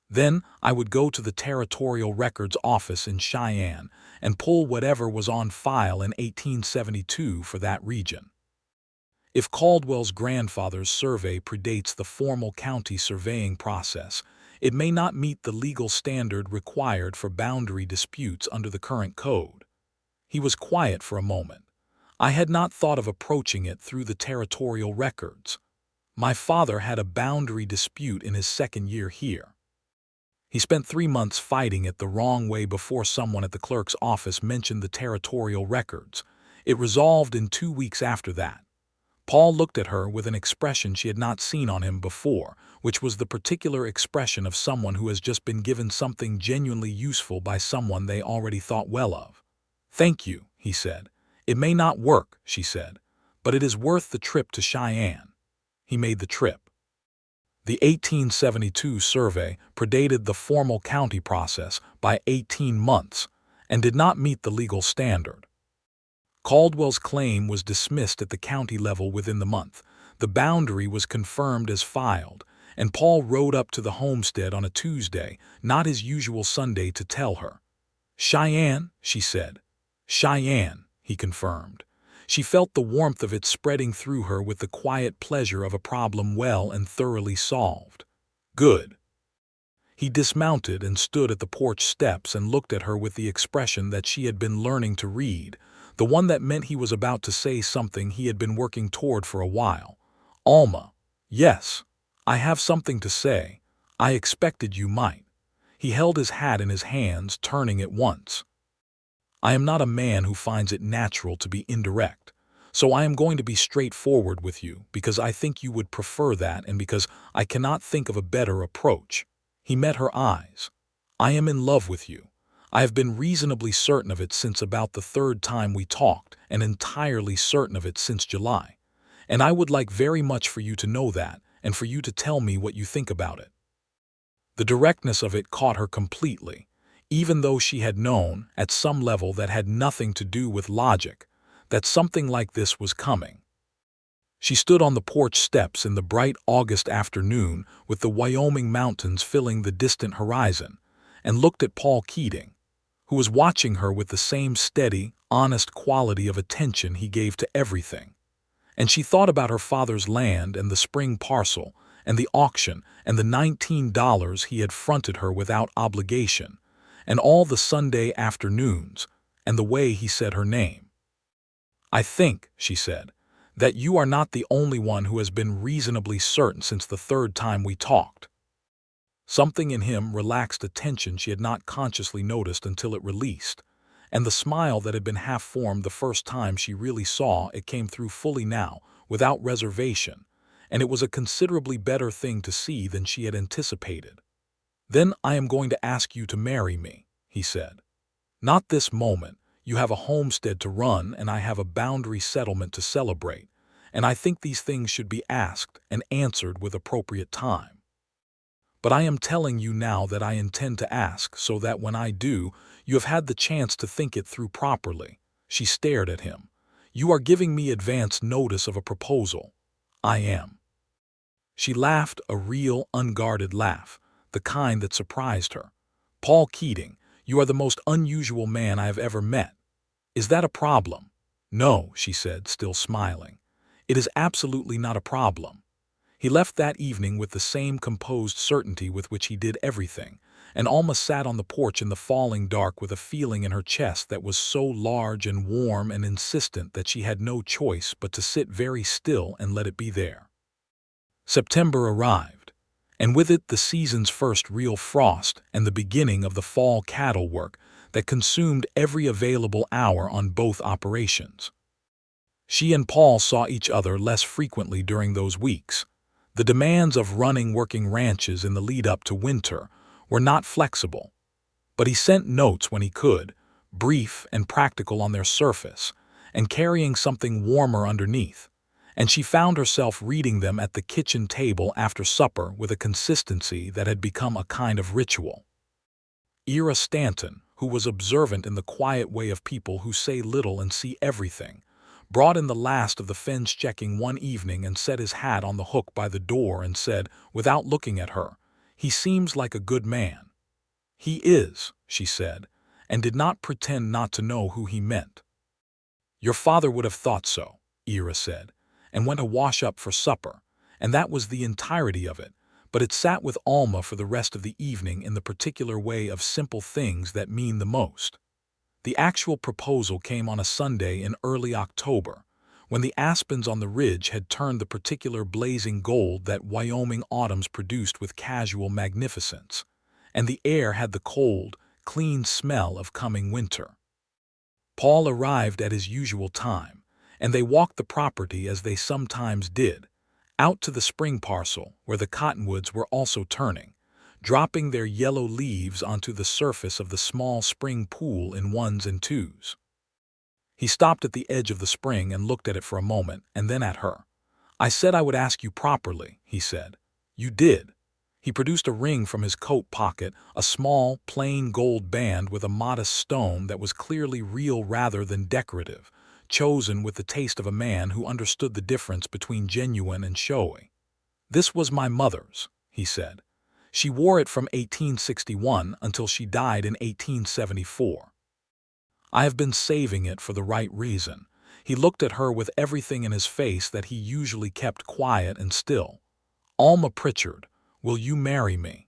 Then I would go to the Territorial Records Office in Cheyenne and pull whatever was on file in 1872 for that region. If Caldwell's grandfather's survey predates the formal county surveying process, it may not meet the legal standard required for boundary disputes under the current code." He was quiet for a moment. "I had not thought of approaching it through the territorial records. My father had a boundary dispute in his second year here. He spent 3 months fighting it the wrong way before someone at the clerk's office mentioned the territorial records. It resolved in 2 weeks after that." Paul looked at her with an expression she had not seen on him before, which was the particular expression of someone who has just been given something genuinely useful by someone they already thought well of. "Thank you," he said. "It may not work," she said, "but it is worth the trip to Cheyenne." He made the trip. The 1872 survey predated the formal county process by 18 months and did not meet the legal standard. Caldwell's claim was dismissed at the county level within the month. The boundary was confirmed as filed, and Paul rode up to the homestead on a Tuesday, not his usual Sunday, to tell her. "Cheyenne," she said. "Cheyenne," he confirmed. She felt the warmth of it spreading through her with the quiet pleasure of a problem well and thoroughly solved. "Good." He dismounted and stood at the porch steps and looked at her with the expression that she had been learning to read, the one that meant he was about to say something he had been working toward for a while. "Alma." "Yes, I have something to say. I expected you might." He held his hat in his hands, turning it once. "I am not a man who finds it natural to be indirect, so I am going to be straightforward with you because I think you would prefer that and because I cannot think of a better approach." He met her eyes. "I am in love with you. I have been reasonably certain of it since about the 3rd time we talked, and entirely certain of it since July. And I would like very much for you to know that, and for you to tell me what you think about it." The directness of it caught her completely, even though she had known, at some level that had nothing to do with logic, that something like this was coming. She stood on the porch steps in the bright August afternoon with the Wyoming mountains filling the distant horizon, and looked at Paul Keating, who was watching her with the same steady, honest quality of attention he gave to everything. And she thought about her father's land and the spring parcel and the auction and the $19 he had fronted her without obligation, and all the Sunday afternoons, and the way he said her name. "I think," she said, "that you are not the only one who has been reasonably certain since the third time we talked." Something in him relaxed a tension she had not consciously noticed until it released, and the smile that had been half-formed the first time she really saw it came through fully now, without reservation, and it was a considerably better thing to see than she had anticipated. "Then I am going to ask you to marry me," he said. "Not this moment. You have a homestead to run and I have a boundary settlement to celebrate, and I think these things should be asked and answered with appropriate time. But I am telling you now that I intend to ask so that when I do, you have had the chance to think it through properly." She stared at him. "You are giving me advance notice of a proposal." "I am." She laughed, a real, unguarded laugh, the kind that surprised her. "Paul Keating, you are the most unusual man I have ever met. Is that a problem?" "No," she said, still smiling. "It is absolutely not a problem." He left that evening with the same composed certainty with which he did everything, and Alma sat on the porch in the falling dark with a feeling in her chest that was so large and warm and insistent that she had no choice but to sit very still and let it be there. September arrived, and with it the season's first real frost and the beginning of the fall cattle work that consumed every available hour on both operations. She and Paul saw each other less frequently during those weeks. The demands of running working ranches in the lead-up to winter were not flexible, but he sent notes when he could, brief and practical on their surface, and carrying something warmer underneath, and she found herself reading them at the kitchen table after supper with a consistency that had become a kind of ritual. Ira Stanton, who was observant in the quiet way of people who say little and see everything, brought in the last of the fence checking one evening and set his hat on the hook by the door and said, without looking at her, "He seems like a good man." "He is," she said, and did not pretend not to know who he meant. "Your father would have thought so," Ira said, and went to wash up for supper, and that was the entirety of it, but it sat with Alma for the rest of the evening in the particular way of simple things that mean the most. The actual proposal came on a Sunday in early October, when the aspens on the ridge had turned the particular blazing gold that Wyoming autumns produced with casual magnificence, and the air had the cold, clean smell of coming winter. Paul arrived at his usual time, and they walked the property as they sometimes did, out to the spring parcel where the cottonwoods were also turning, dropping their yellow leaves onto the surface of the small spring pool in ones and twos. He stopped at the edge of the spring and looked at it for a moment, and then at her. "I said I would ask you properly," he said. "You did." He produced a ring from his coat pocket, a small, plain gold band with a modest stone that was clearly real rather than decorative, chosen with the taste of a man who understood the difference between genuine and showy. "This was my mother's," he said. "She wore it from 1861 until she died in 1874. I have been saving it for the right reason." He looked at her with everything in his face that he usually kept quiet and still. "Alma Pritchard, will you marry me?"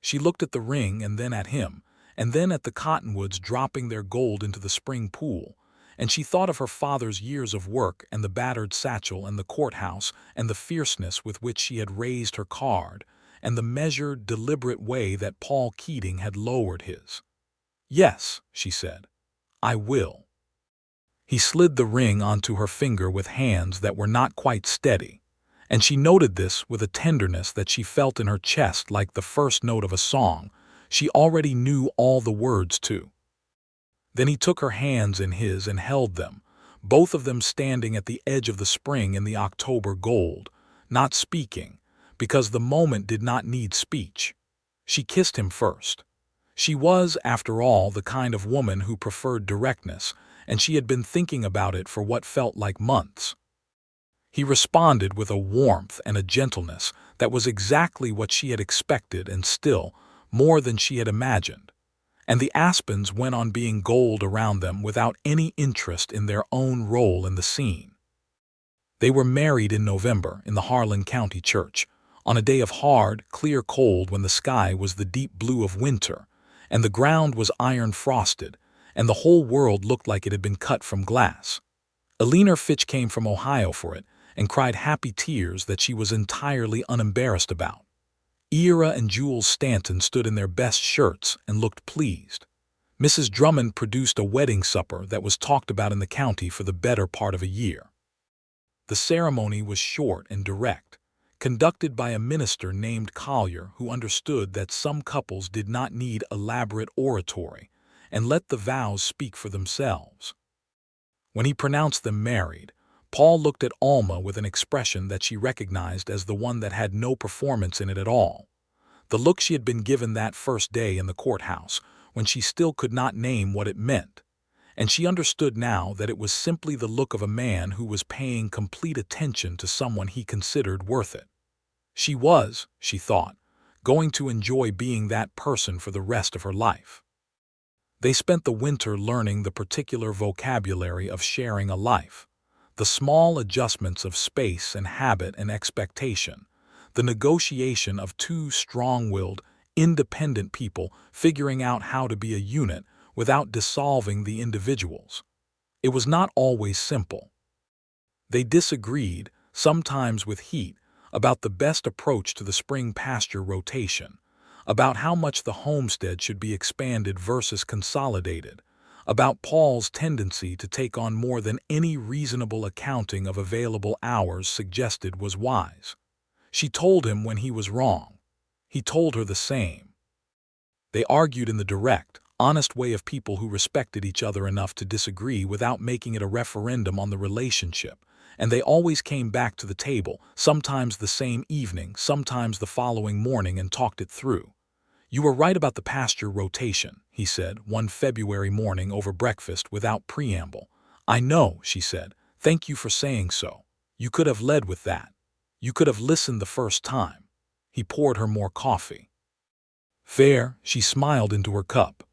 She looked at the ring and then at him, and then at the cottonwoods dropping their gold into the spring pool, and she thought of her father's years of work and the battered satchel and the courthouse and the fierceness with which she had raised her card, and the measured, deliberate way that Paul Keating had lowered his. "Yes," she said, "I will." He slid the ring onto her finger with hands that were not quite steady, and she noted this with a tenderness that she felt in her chest like the first note of a song she already knew all the words to. Then he took her hands in his and held them, both of them standing at the edge of the spring in the October gold, not speaking, because the moment did not need speech. She kissed him first. She was, after all, the kind of woman who preferred directness, and she had been thinking about it for what felt like months. He responded with a warmth and a gentleness that was exactly what she had expected and still more than she had imagined, and the aspens went on being gold around them without any interest in their own role in the scene. They were married in November in the Harlan County church, on a day of hard, clear cold when the sky was the deep blue of winter, and the ground was iron frosted, and the whole world looked like it had been cut from glass. Alina Fitch came from Ohio for it and cried happy tears that she was entirely unembarrassed about. Ira and Jules Stanton stood in their best shirts and looked pleased. Mrs. Drummond produced a wedding supper that was talked about in the county for the better part of a year. The ceremony was short and direct, conducted by a minister named Collier who understood that some couples did not need elaborate oratory and let the vows speak for themselves. When he pronounced them married, Paul looked at Alma with an expression that she recognized as the one that had no performance in it at all. The look she had been given that first day in the courthouse, when she still could not name what it meant. And she understood now that it was simply the look of a man who was paying complete attention to someone he considered worth it. She was, she thought, going to enjoy being that person for the rest of her life. They spent the winter learning the particular vocabulary of sharing a life, the small adjustments of space and habit and expectation, the negotiation of two strong-willed, independent people figuring out how to be a unit without dissolving the individuals. It was not always simple. They disagreed, sometimes with heat, about the best approach to the spring pasture rotation, about how much the homestead should be expanded versus consolidated, about Paul's tendency to take on more than any reasonable accounting of available hours suggested was wise. She told him when he was wrong. He told her the same. They argued in the direct, honest way of people who respected each other enough to disagree without making it a referendum on the relationship, and they always came back to the table, sometimes the same evening, sometimes the following morning, and talked it through. "You were right about the pasture rotation," he said, one February morning over breakfast without preamble. "I know," she said. "Thank you for saying so. You could have led with that. You could have listened the first time." He poured her more coffee. "Fair," she smiled into her cup.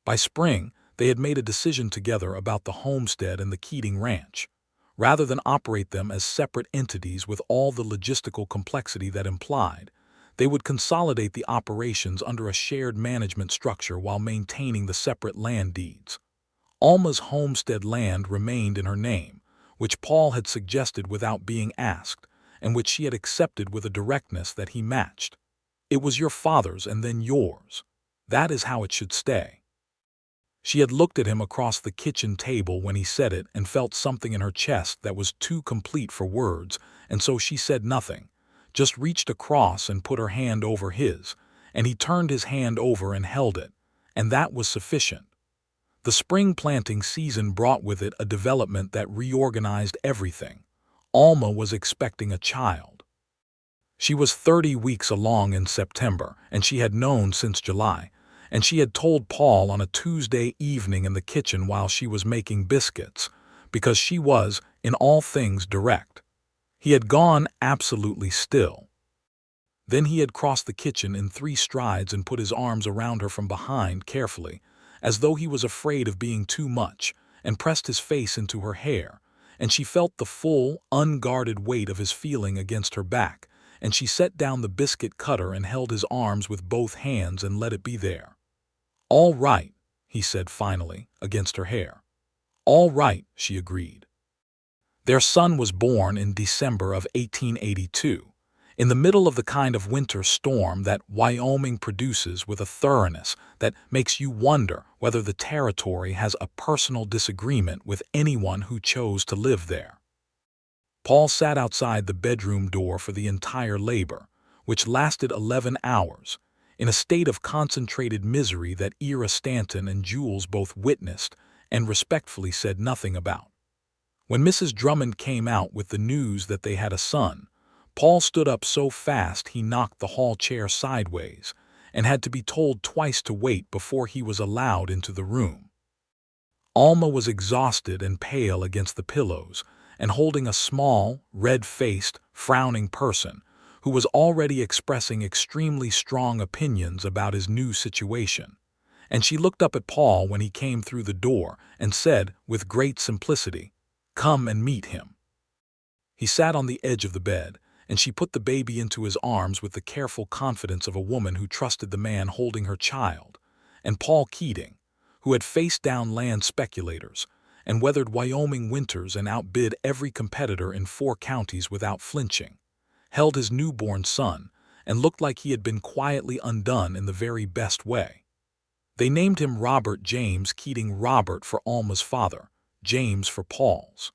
By spring, they had made a decision together about the homestead and the Keating ranch. Rather than operate them as separate entities with all the logistical complexity that implied, they would consolidate the operations under a shared management structure while maintaining the separate land deeds. Alma's homestead land remained in her name, which Paul had suggested without being asked, and which she had accepted with a directness that he matched. "It was your father's and then yours. That is how it should stay." She had looked at him across the kitchen table when he said it and felt something in her chest that was too complete for words, and so she said nothing, just reached across and put her hand over his, and he turned his hand over and held it, and that was sufficient. The spring planting season brought with it a development that reorganized everything. Alma was expecting a child. She was 30 weeks along in September, and she had known since July, and she had told Paul on a Tuesday evening in the kitchen while she was making biscuits, because she was, in all things, direct. He had gone absolutely still. Then he had crossed the kitchen in 3 strides and put his arms around her from behind carefully, as though he was afraid of being too much, and pressed his face into her hair, and she felt the full, unguarded weight of his feeling against her back, and she set down the biscuit cutter and held his arms with both hands and let it be there. "All right," he said finally, against her hair. "All right," she agreed. Their son was born in December of 1882, in the middle of the kind of winter storm that Wyoming produces with a thoroughness that makes you wonder whether the territory has a personal disagreement with anyone who chose to live there. Paul sat outside the bedroom door for the entire labor, which lasted 11 hours, in a state of concentrated misery that Ira Stanton and Jules both witnessed and respectfully said nothing about. When Mrs. Drummond came out with the news that they had a son, Paul stood up so fast he knocked the hall chair sideways and had to be told twice to wait before he was allowed into the room. Alma was exhausted and pale against the pillows and holding a small, red-faced, frowning person who was already expressing extremely strong opinions about his new situation, and she looked up at Paul when he came through the door and said, with great simplicity, "Come and meet him." He sat on the edge of the bed, and she put the baby into his arms with the careful confidence of a woman who trusted the man holding her child, and Paul Keating, who had faced down land speculators and weathered Wyoming winters and outbid every competitor in 4 counties without flinching, held his newborn son, and looked like he had been quietly undone in the very best way. They named him Robert James Keating, Robert for Alma's father, James for Paul's.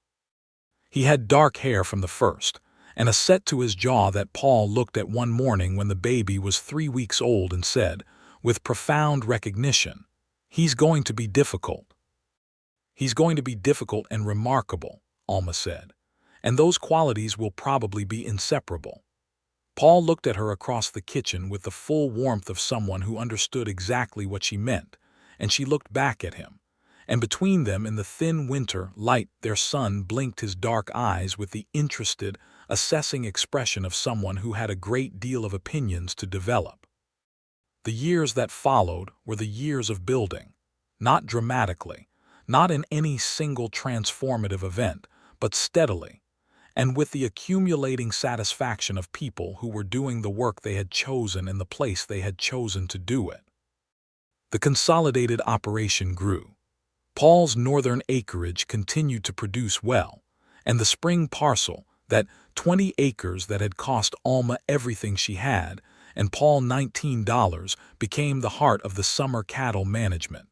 He had dark hair from the first, and a set to his jaw that Paul looked at one morning when the baby was 3 weeks old and said, with profound recognition, "He's going to be difficult." "He's going to be difficult and remarkable," Alma said, "and those qualities will probably be inseparable." Paul looked at her across the kitchen with the full warmth of someone who understood exactly what she meant, and she looked back at him. And between them in the thin winter light their son blinked his dark eyes with the interested, assessing expression of someone who had a great deal of opinions to develop. The years that followed were the years of building, not dramatically, not in any single transformative event, but steadily, and with the accumulating satisfaction of people who were doing the work they had chosen in the place they had chosen to do it. The consolidated operation grew. Paul's northern acreage continued to produce well, and the spring parcel, that 20 acres that had cost Alma everything she had, and Paul $19, became the heart of the summer cattle management,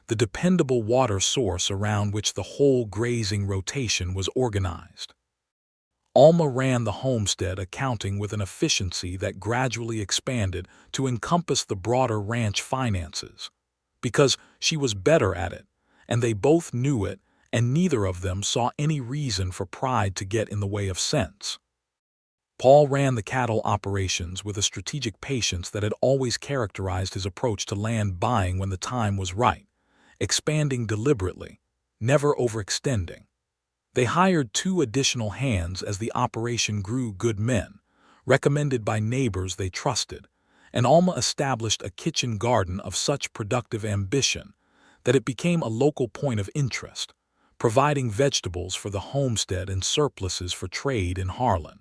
the dependable water source around which the whole grazing rotation was organized. Alma ran the homestead accounting with an efficiency that gradually expanded to encompass the broader ranch finances, because she was better at it, and they both knew it, and neither of them saw any reason for pride to get in the way of sense. Paul ran the cattle operations with a strategic patience that had always characterized his approach to land buying when the time was right, expanding deliberately, never overextending. They hired 2 additional hands as the operation grew, good men, recommended by neighbors they trusted, and Alma established a kitchen garden of such productive ambition that it became a local point of interest, providing vegetables for the homestead and surpluses for trade in Harlan.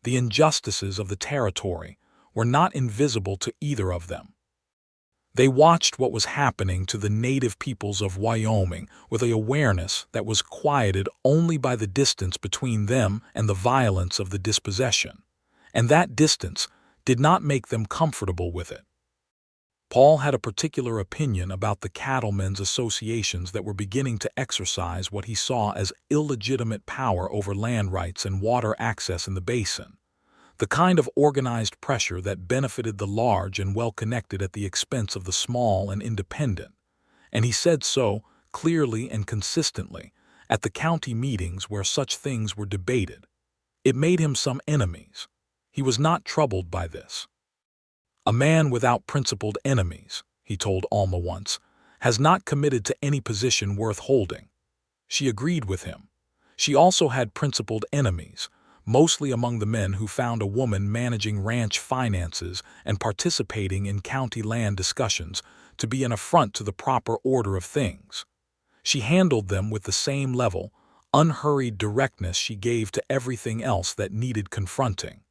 The injustices of the territory were not invisible to either of them. They watched what was happening to the native peoples of Wyoming with an awareness that was quieted only by the distance between them and the violence of the dispossession, and that distance did not make them comfortable with it. Paul had a particular opinion about the cattlemen's associations that were beginning to exercise what he saw as illegitimate power over land rights and water access in the basin, the kind of organized pressure that benefited the large and well-connected at the expense of the small and independent, and he said so clearly and consistently at the county meetings where such things were debated. It made him some enemies. He was not troubled by this. "A man without principled enemies," he told Alma once, "has not committed to any position worth holding." She agreed with him. She also had principled enemies, mostly among the men who found a woman managing ranch finances and participating in county land discussions to be an affront to the proper order of things. She handled them with the same level, unhurried directness she gave to everything else that needed confronting.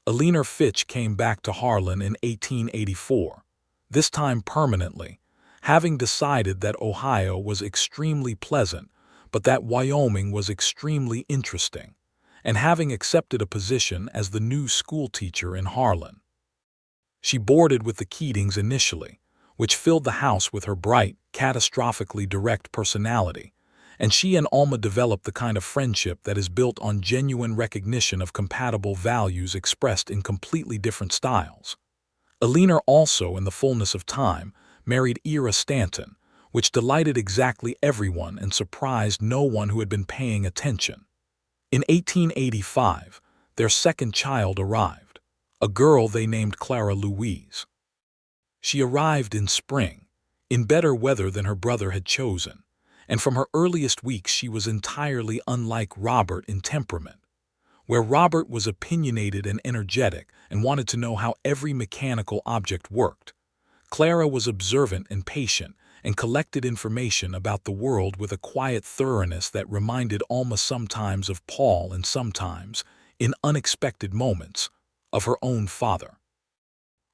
Alma Pritchard came back to Harlan in 1884, this time permanently, having decided that Ohio was extremely pleasant, but that Wyoming was extremely interesting, and having accepted a position as the new schoolteacher in Harlan. She boarded with the Keatings initially, which filled the house with her bright, catastrophically direct personality, and she and Alma developed the kind of friendship that is built on genuine recognition of compatible values expressed in completely different styles. Alma also, in the fullness of time, married Ira Stanton, which delighted exactly everyone and surprised no one who had been paying attention. In 1885, their second child arrived, a girl they named Clara Louise. She arrived in spring, in better weather than her brother had chosen, and from her earliest weeks she was entirely unlike Robert in temperament. Where Robert was opinionated and energetic and wanted to know how every mechanical object worked, Clara was observant and patient and collected information about the world with a quiet thoroughness that reminded Alma sometimes of Paul and sometimes, in unexpected moments, of her own father.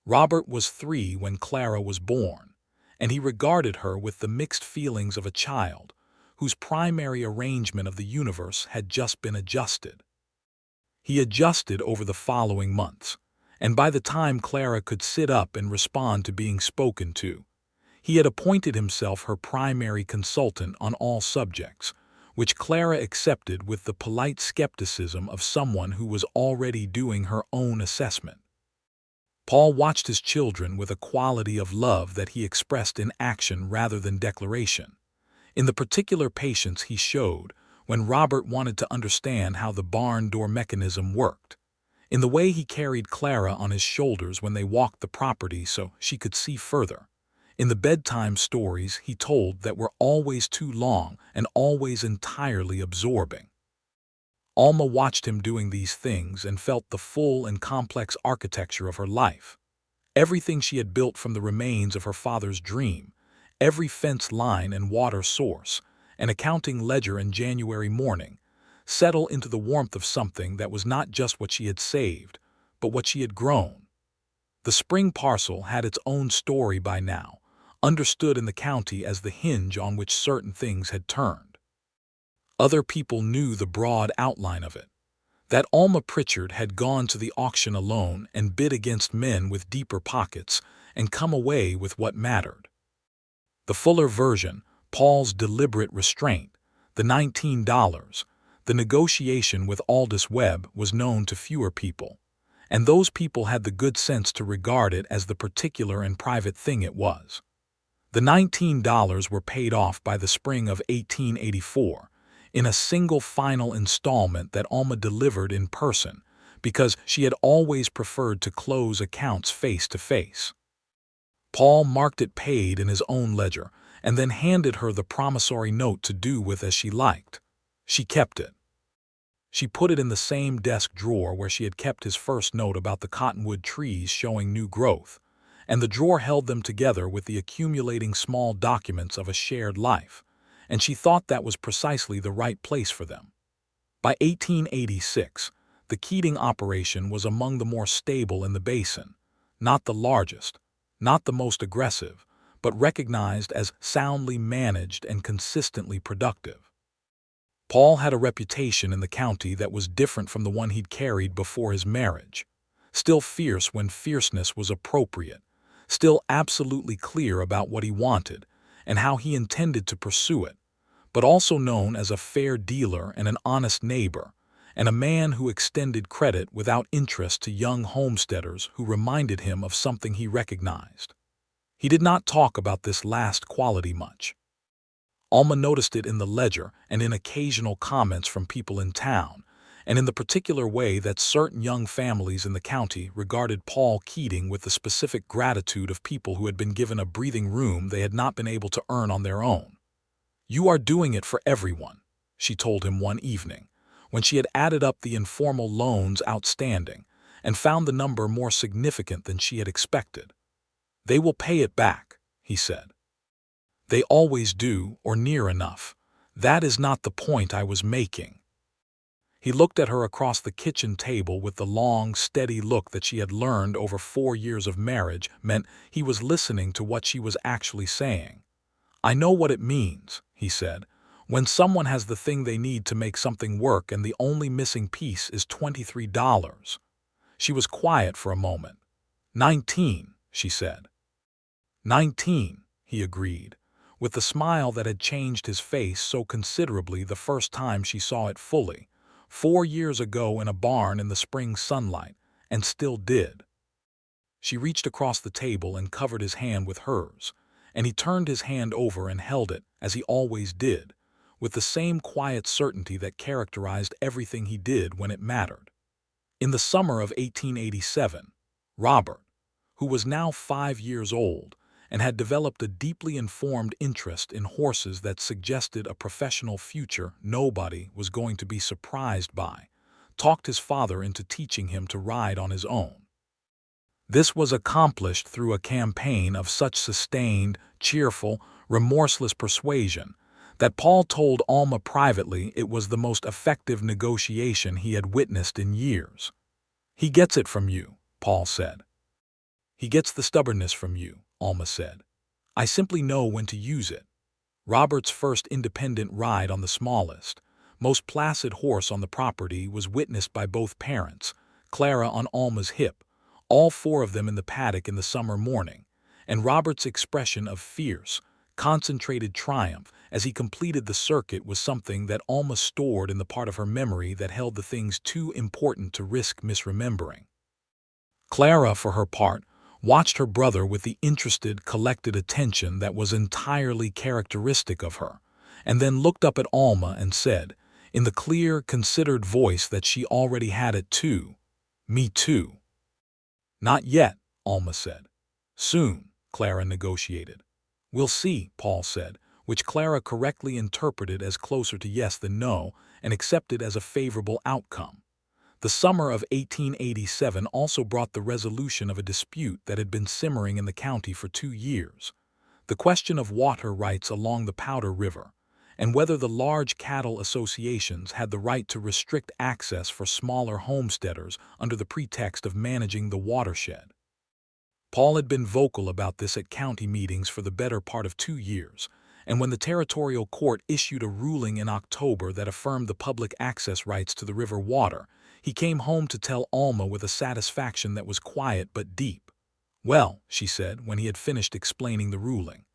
Robert was 3 when Clara was born, and he regarded her with the mixed feelings of a child whose primary arrangement of the universe had just been adjusted. He adjusted over the following months, and by the time Clara could sit up and respond to being spoken to, he had appointed himself her primary consultant on all subjects, which Clara accepted with the polite skepticism of someone who was already doing her own assessment. Paul watched his children with a quality of love that he expressed in action rather than declaration. In the particular patience he showed when Robert wanted to understand how the barn door mechanism worked, in the way he carried Clara on his shoulders when they walked the property so she could see further, in the bedtime stories he told that were always too long and always entirely absorbing. Alma watched him doing these things and felt the full and complex architecture of her life. Everything she had built from the remains of her father's dream, every fence line and water source, an accounting ledger and January morning, settle into the warmth of something that was not just what she had saved, but what she had grown. The spring parcel had its own story by now, understood in the county as the hinge on which certain things had turned. Other people knew the broad outline of it, that Alma Pritchard had gone to the auction alone and bid against men with deeper pockets and come away with what mattered. The fuller version, Paul's deliberate restraint, the $19, the negotiation with Aldous Webb, was known to fewer people, and those people had the good sense to regard it as the particular and private thing it was. The $19 were paid off by the spring of 1884, in a single final installment that Alma delivered in person, because she had always preferred to close accounts face to face. Paul marked it paid in his own ledger, and then handed her the promissory note to do with as she liked. She kept it. She put it in the same desk drawer where she had kept his first note about the cottonwood trees showing new growth, and the drawer held them together with the accumulating small documents of a shared life, and she thought that was precisely the right place for them. By 1886, the Keating operation was among the more stable in the basin, not the largest, not the most aggressive, but recognized as soundly managed and consistently productive. Paul had a reputation in the county that was different from the one he'd carried before his marriage, still fierce when fierceness was appropriate, still absolutely clear about what he wanted and how he intended to pursue it, but also known as a fair dealer and an honest neighbor, and a man who extended credit without interest to young homesteaders who reminded him of something he recognized. He did not talk about this last quality much. Alma noticed it in the ledger and in occasional comments from people in town, and in the particular way that certain young families in the county regarded Paul Keating with the specific gratitude of people who had been given a breathing room they had not been able to earn on their own. "You are doing it for everyone," she told him one evening, when she had added up the informal loans outstanding and found the number more significant than she had expected. "They will pay it back," he said. "They always do, or near enough. That is not the point I was making." He looked at her across the kitchen table with the long, steady look that she had learned over 4 years of marriage meant he was listening to what she was actually saying. "I know what it means," he said, "when someone has the thing they need to make something work and the only missing piece is $23. She was quiet for a moment. "19, she said. "19, he agreed, with the smile that had changed his face so considerably the first time she saw it fully, 4 years ago in a barn in the spring sunlight, and still did. She reached across the table and covered his hand with hers, and he turned his hand over and held it, as he always did, with the same quiet certainty that characterized everything he did when it mattered. In the summer of 1887, Robert, who was now 5 years old and had developed a deeply informed interest in horses that suggested a professional future nobody was going to be surprised by, talked his father into teaching him to ride on his own. This was accomplished through a campaign of such sustained, cheerful, remorseless persuasion that Paul told Alma privately it was the most effective negotiation he had witnessed in years. "He gets it from you," Paul said. "He gets the stubbornness from you," Alma said. "I simply know when to use it." Robert's first independent ride on the smallest, most placid horse on the property was witnessed by both parents, Clara on Alma's hip, all four of them in the paddock in the summer morning, and Robert's expression of fierce, concentrated triumph as he completed the circuit was something that Alma stored in the part of her memory that held the things too important to risk misremembering. Clara, for her part, watched her brother with the interested, collected attention that was entirely characteristic of her, and then looked up at Alma and said, in the clear, considered voice that she already had it too, "Me too." "Not yet," Alma said. "Soon," Clara negotiated. "We'll see," Paul said, which Clara correctly interpreted as closer to yes than no and accepted as a favorable outcome. The summer of 1887 also brought the resolution of a dispute that had been simmering in the county for 2 years, the question of water rights along the Powder River, and whether the large cattle associations had the right to restrict access for smaller homesteaders under the pretext of managing the watershed. Paul had been vocal about this at county meetings for the better part of 2 years, and when the territorial court issued a ruling in October that affirmed the public access rights to the river water, he came home to tell Alma with a satisfaction that was quiet but deep. "Well," she said when he had finished explaining the ruling.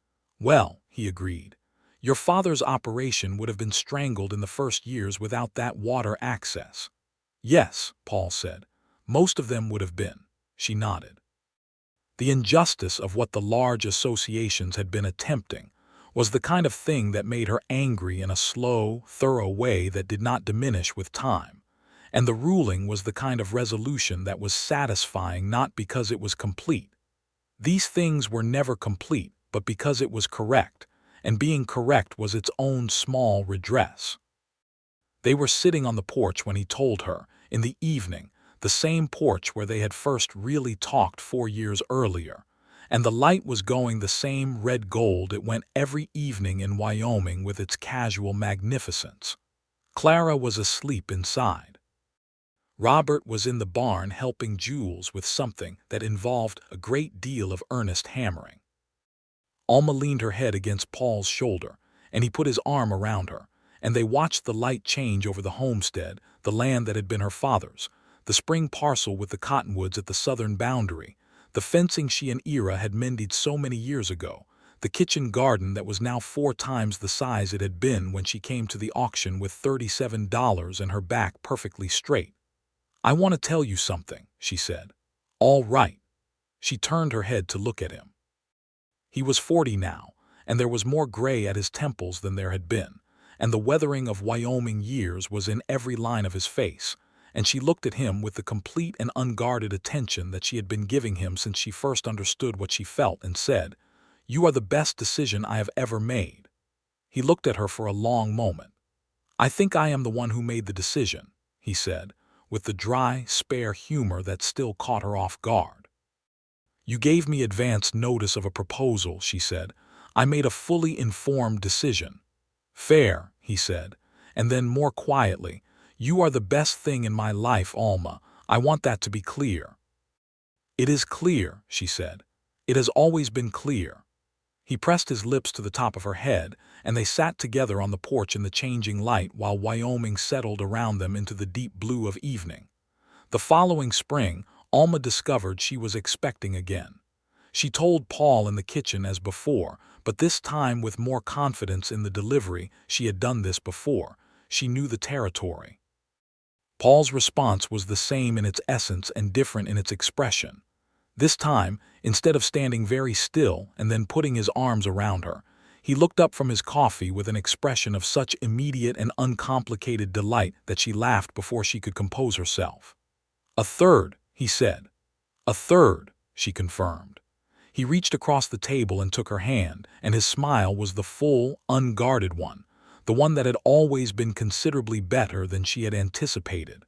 "Well," he agreed, "your father's operation would have been strangled in the first years without that water access." "Yes," Paul said, "most of them would have been." She nodded. The injustice of what the large associations had been attempting was the kind of thing that made her angry in a slow, thorough way that did not diminish with time, and the ruling was the kind of resolution that was satisfying not because it was complete. These things were never complete, but because it was correct, and being correct was its own small redress. They were sitting on the porch when he told her, in the evening, the same porch where they had first really talked 4 years earlier, and the light was going the same red gold it went every evening in Wyoming with its casual magnificence. Clara was asleep inside. Robert was in the barn helping Jules with something that involved a great deal of earnest hammering. Alma leaned her head against Paul's shoulder, and he put his arm around her, and they watched the light change over the homestead, the land that had been her father's, the spring parcel with the cottonwoods at the southern boundary, the fencing she and Ira had mended so many years ago, the kitchen garden that was now 4 times the size it had been when she came to the auction with $37 and her back perfectly straight. "I want to tell you something," she said. "All right." She turned her head to look at him. He was 40 now, and there was more gray at his temples than there had been, and the weathering of Wyoming years was in every line of his face, and she looked at him with the complete and unguarded attention that she had been giving him since she first understood what she felt and said, "You are the best decision I have ever made." He looked at her for a long moment. "I think I am the one who made the decision," he said, with the dry, spare humor that still caught her off guard. "You gave me advance notice of a proposal," she said. "I made a fully informed decision." "Fair," he said, and then more quietly, "You are the best thing in my life, Alma. I want that to be clear." "It is clear," she said. "It has always been clear." He pressed his lips to the top of her head, and they sat together on the porch in the changing light while Wyoming settled around them into the deep blue of evening. The following spring, Alma discovered she was expecting again. She told Paul in the kitchen as before, but this time with more confidence in the delivery. She had done this before. She knew the territory. Paul's response was the same in its essence and different in its expression. This time, instead of standing very still and then putting his arms around her, he looked up from his coffee with an expression of such immediate and uncomplicated delight that she laughed before she could compose herself. "A third," he said. "A third," she confirmed. He reached across the table and took her hand, and his smile was the full, unguarded one, the one that had always been considerably better than she had anticipated.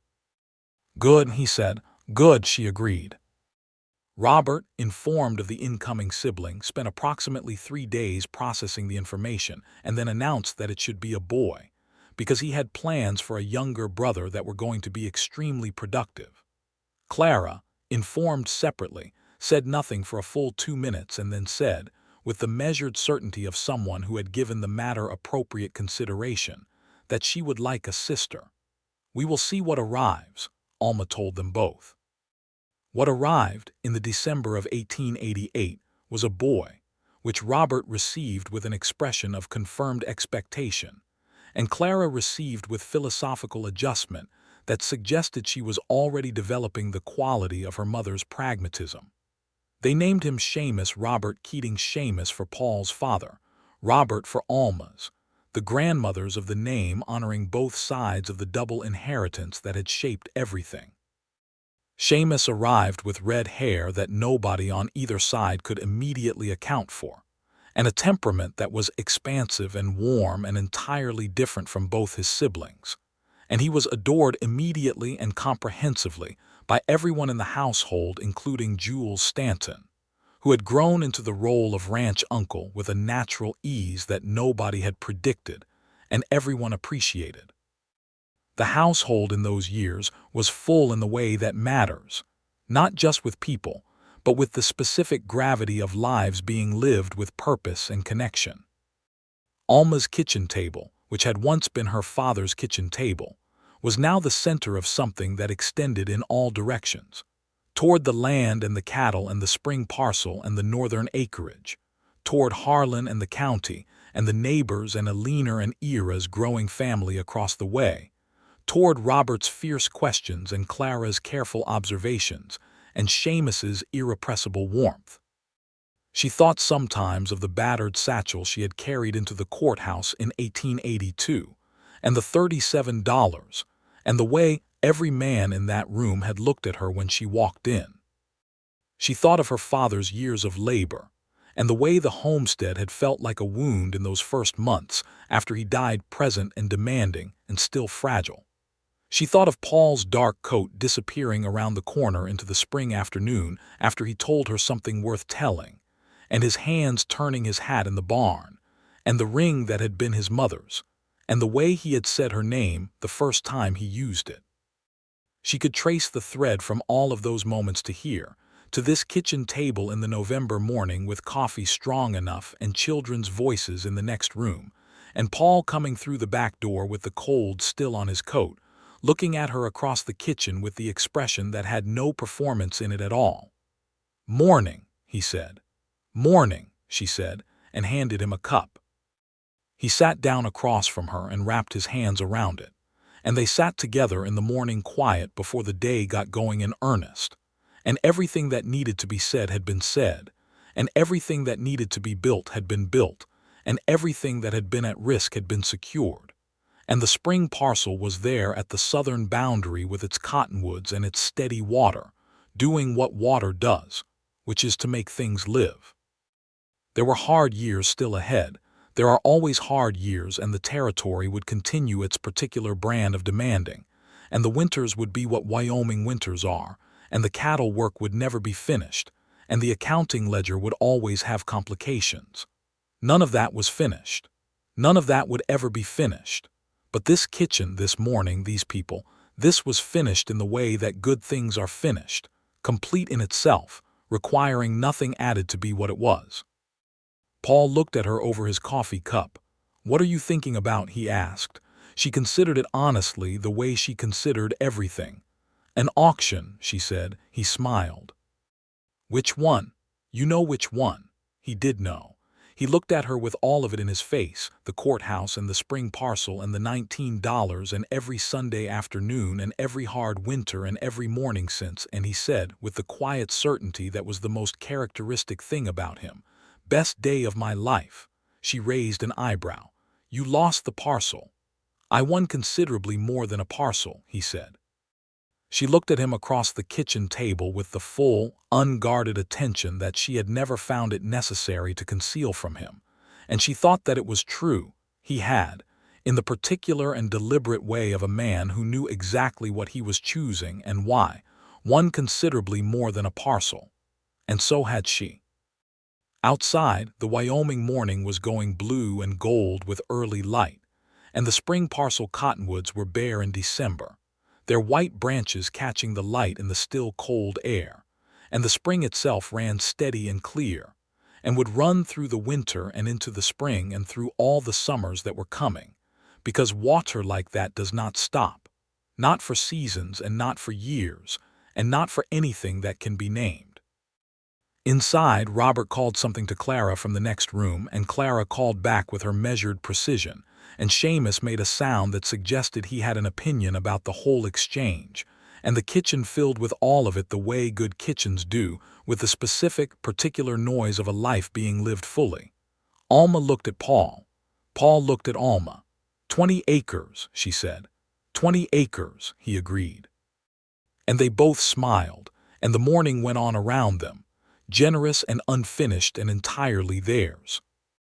"Good," he said. "Good," she agreed. Robert, informed of the incoming sibling, spent approximately 3 days processing the information and then announced that it should be a boy, because he had plans for a younger brother that were going to be extremely productive. Clara, informed separately, said nothing for a full 2 minutes and then said, with the measured certainty of someone who had given the matter appropriate consideration, that she would like a sister. "We will see what arrives," Alma told them both. What arrived in the December of 1888 was a boy, which Robert received with an expression of confirmed expectation, and Clara received with philosophical adjustment that suggested she was already developing the quality of her mother's pragmatism. They named him Seamus Robert Keating Seamus for Paul's father, Robert for Alma's, the grandmothers of the name honoring both sides of the double inheritance that had shaped everything. Seamus arrived with red hair that nobody on either side could immediately account for, and a temperament that was expansive and warm and entirely different from both his siblings, and he was adored immediately and comprehensively by everyone in the household, including Jules Stanton, who had grown into the role of ranch uncle with a natural ease that nobody had predicted and everyone appreciated. The household in those years was full in the way that matters, not just with people, but with the specific gravity of lives being lived with purpose and connection. Alma's kitchen table, which had once been her father's kitchen table, was now the center of something that extended in all directions, toward the land and the cattle and the spring parcel and the northern acreage, toward Harlan and the county and the neighbors and Alina and Ira's growing family across the way, toward Robert's fierce questions and Clara's careful observations and Seamus's irrepressible warmth. She thought sometimes of the battered satchel she had carried into the courthouse in 1882, and the $37, and the way every man in that room had looked at her when she walked in. She thought of her father's years of labor, and the way the homestead had felt like a wound in those first months after he died, present and demanding and still fragile. She thought of Paul's dark coat disappearing around the corner into the spring afternoon after he told her something worth telling, and his hands turning his hat in the barn, and the ring that had been his mother's, and the way he had said her name the first time he used it. She could trace the thread from all of those moments to this kitchen table in the November morning with coffee strong enough and children's voices in the next room, and Paul coming through the back door with the cold still on his coat, looking at her across the kitchen with the expression that had no performance in it at all. "Morning," he said. "Morning," she said, and handed him a cup. He sat down across from her and wrapped his hands around it, and they sat together in the morning quiet before the day got going in earnest, and everything that needed to be said had been said, and everything that needed to be built had been built, and everything that had been at risk had been secured. And the spring parcel was there at the southern boundary with its cottonwoods and its steady water, doing what water does, which is to make things live. There were hard years still ahead. There are always hard years, and the territory would continue its particular brand of demanding, and the winters would be what Wyoming winters are, and the cattle work would never be finished, and the accounting ledger would always have complications. None of that was finished. None of that would ever be finished. But this kitchen, this morning, these people, this was finished in the way that good things are finished, complete in itself, requiring nothing added to be what it was. Paul looked at her over his coffee cup. "What are you thinking about?" he asked. She considered it honestly, the way she considered everything. "An auction," she said. He smiled. "Which one?" "You know which one." He did know. He looked at her with all of it in his face, the courthouse and the spring parcel and the $19 and every Sunday afternoon and every hard winter and every morning since, and he said, with the quiet certainty that was the most characteristic thing about him, "Best day of my life." She raised an eyebrow. "You lost the parcel." "I won considerably more than a parcel," he said. She looked at him across the kitchen table with the full, unguarded attention that she had never found it necessary to conceal from him, and she thought that it was true. He had, in the particular and deliberate way of a man who knew exactly what he was choosing and why, won considerably more than a parcel. And so had she. Outside, the Wyoming morning was going blue and gold with early light, and the spring parcel cottonwoods were bare in December, their white branches catching the light in the still cold air, and the spring itself ran steady and clear, and would run through the winter and into the spring and through all the summers that were coming, because water like that does not stop, not for seasons and not for years, and not for anything that can be named. Inside, Robert called something to Clara from the next room, and Clara called back with her measured precision, and Seamus made a sound that suggested he had an opinion about the whole exchange, and the kitchen filled with all of it the way good kitchens do, with the specific, particular noise of a life being lived fully. Alma looked at Paul. Paul looked at Alma. 20 acres, she said. 20 acres, he agreed. And they both smiled, and the morning went on around them, generous and unfinished and entirely theirs.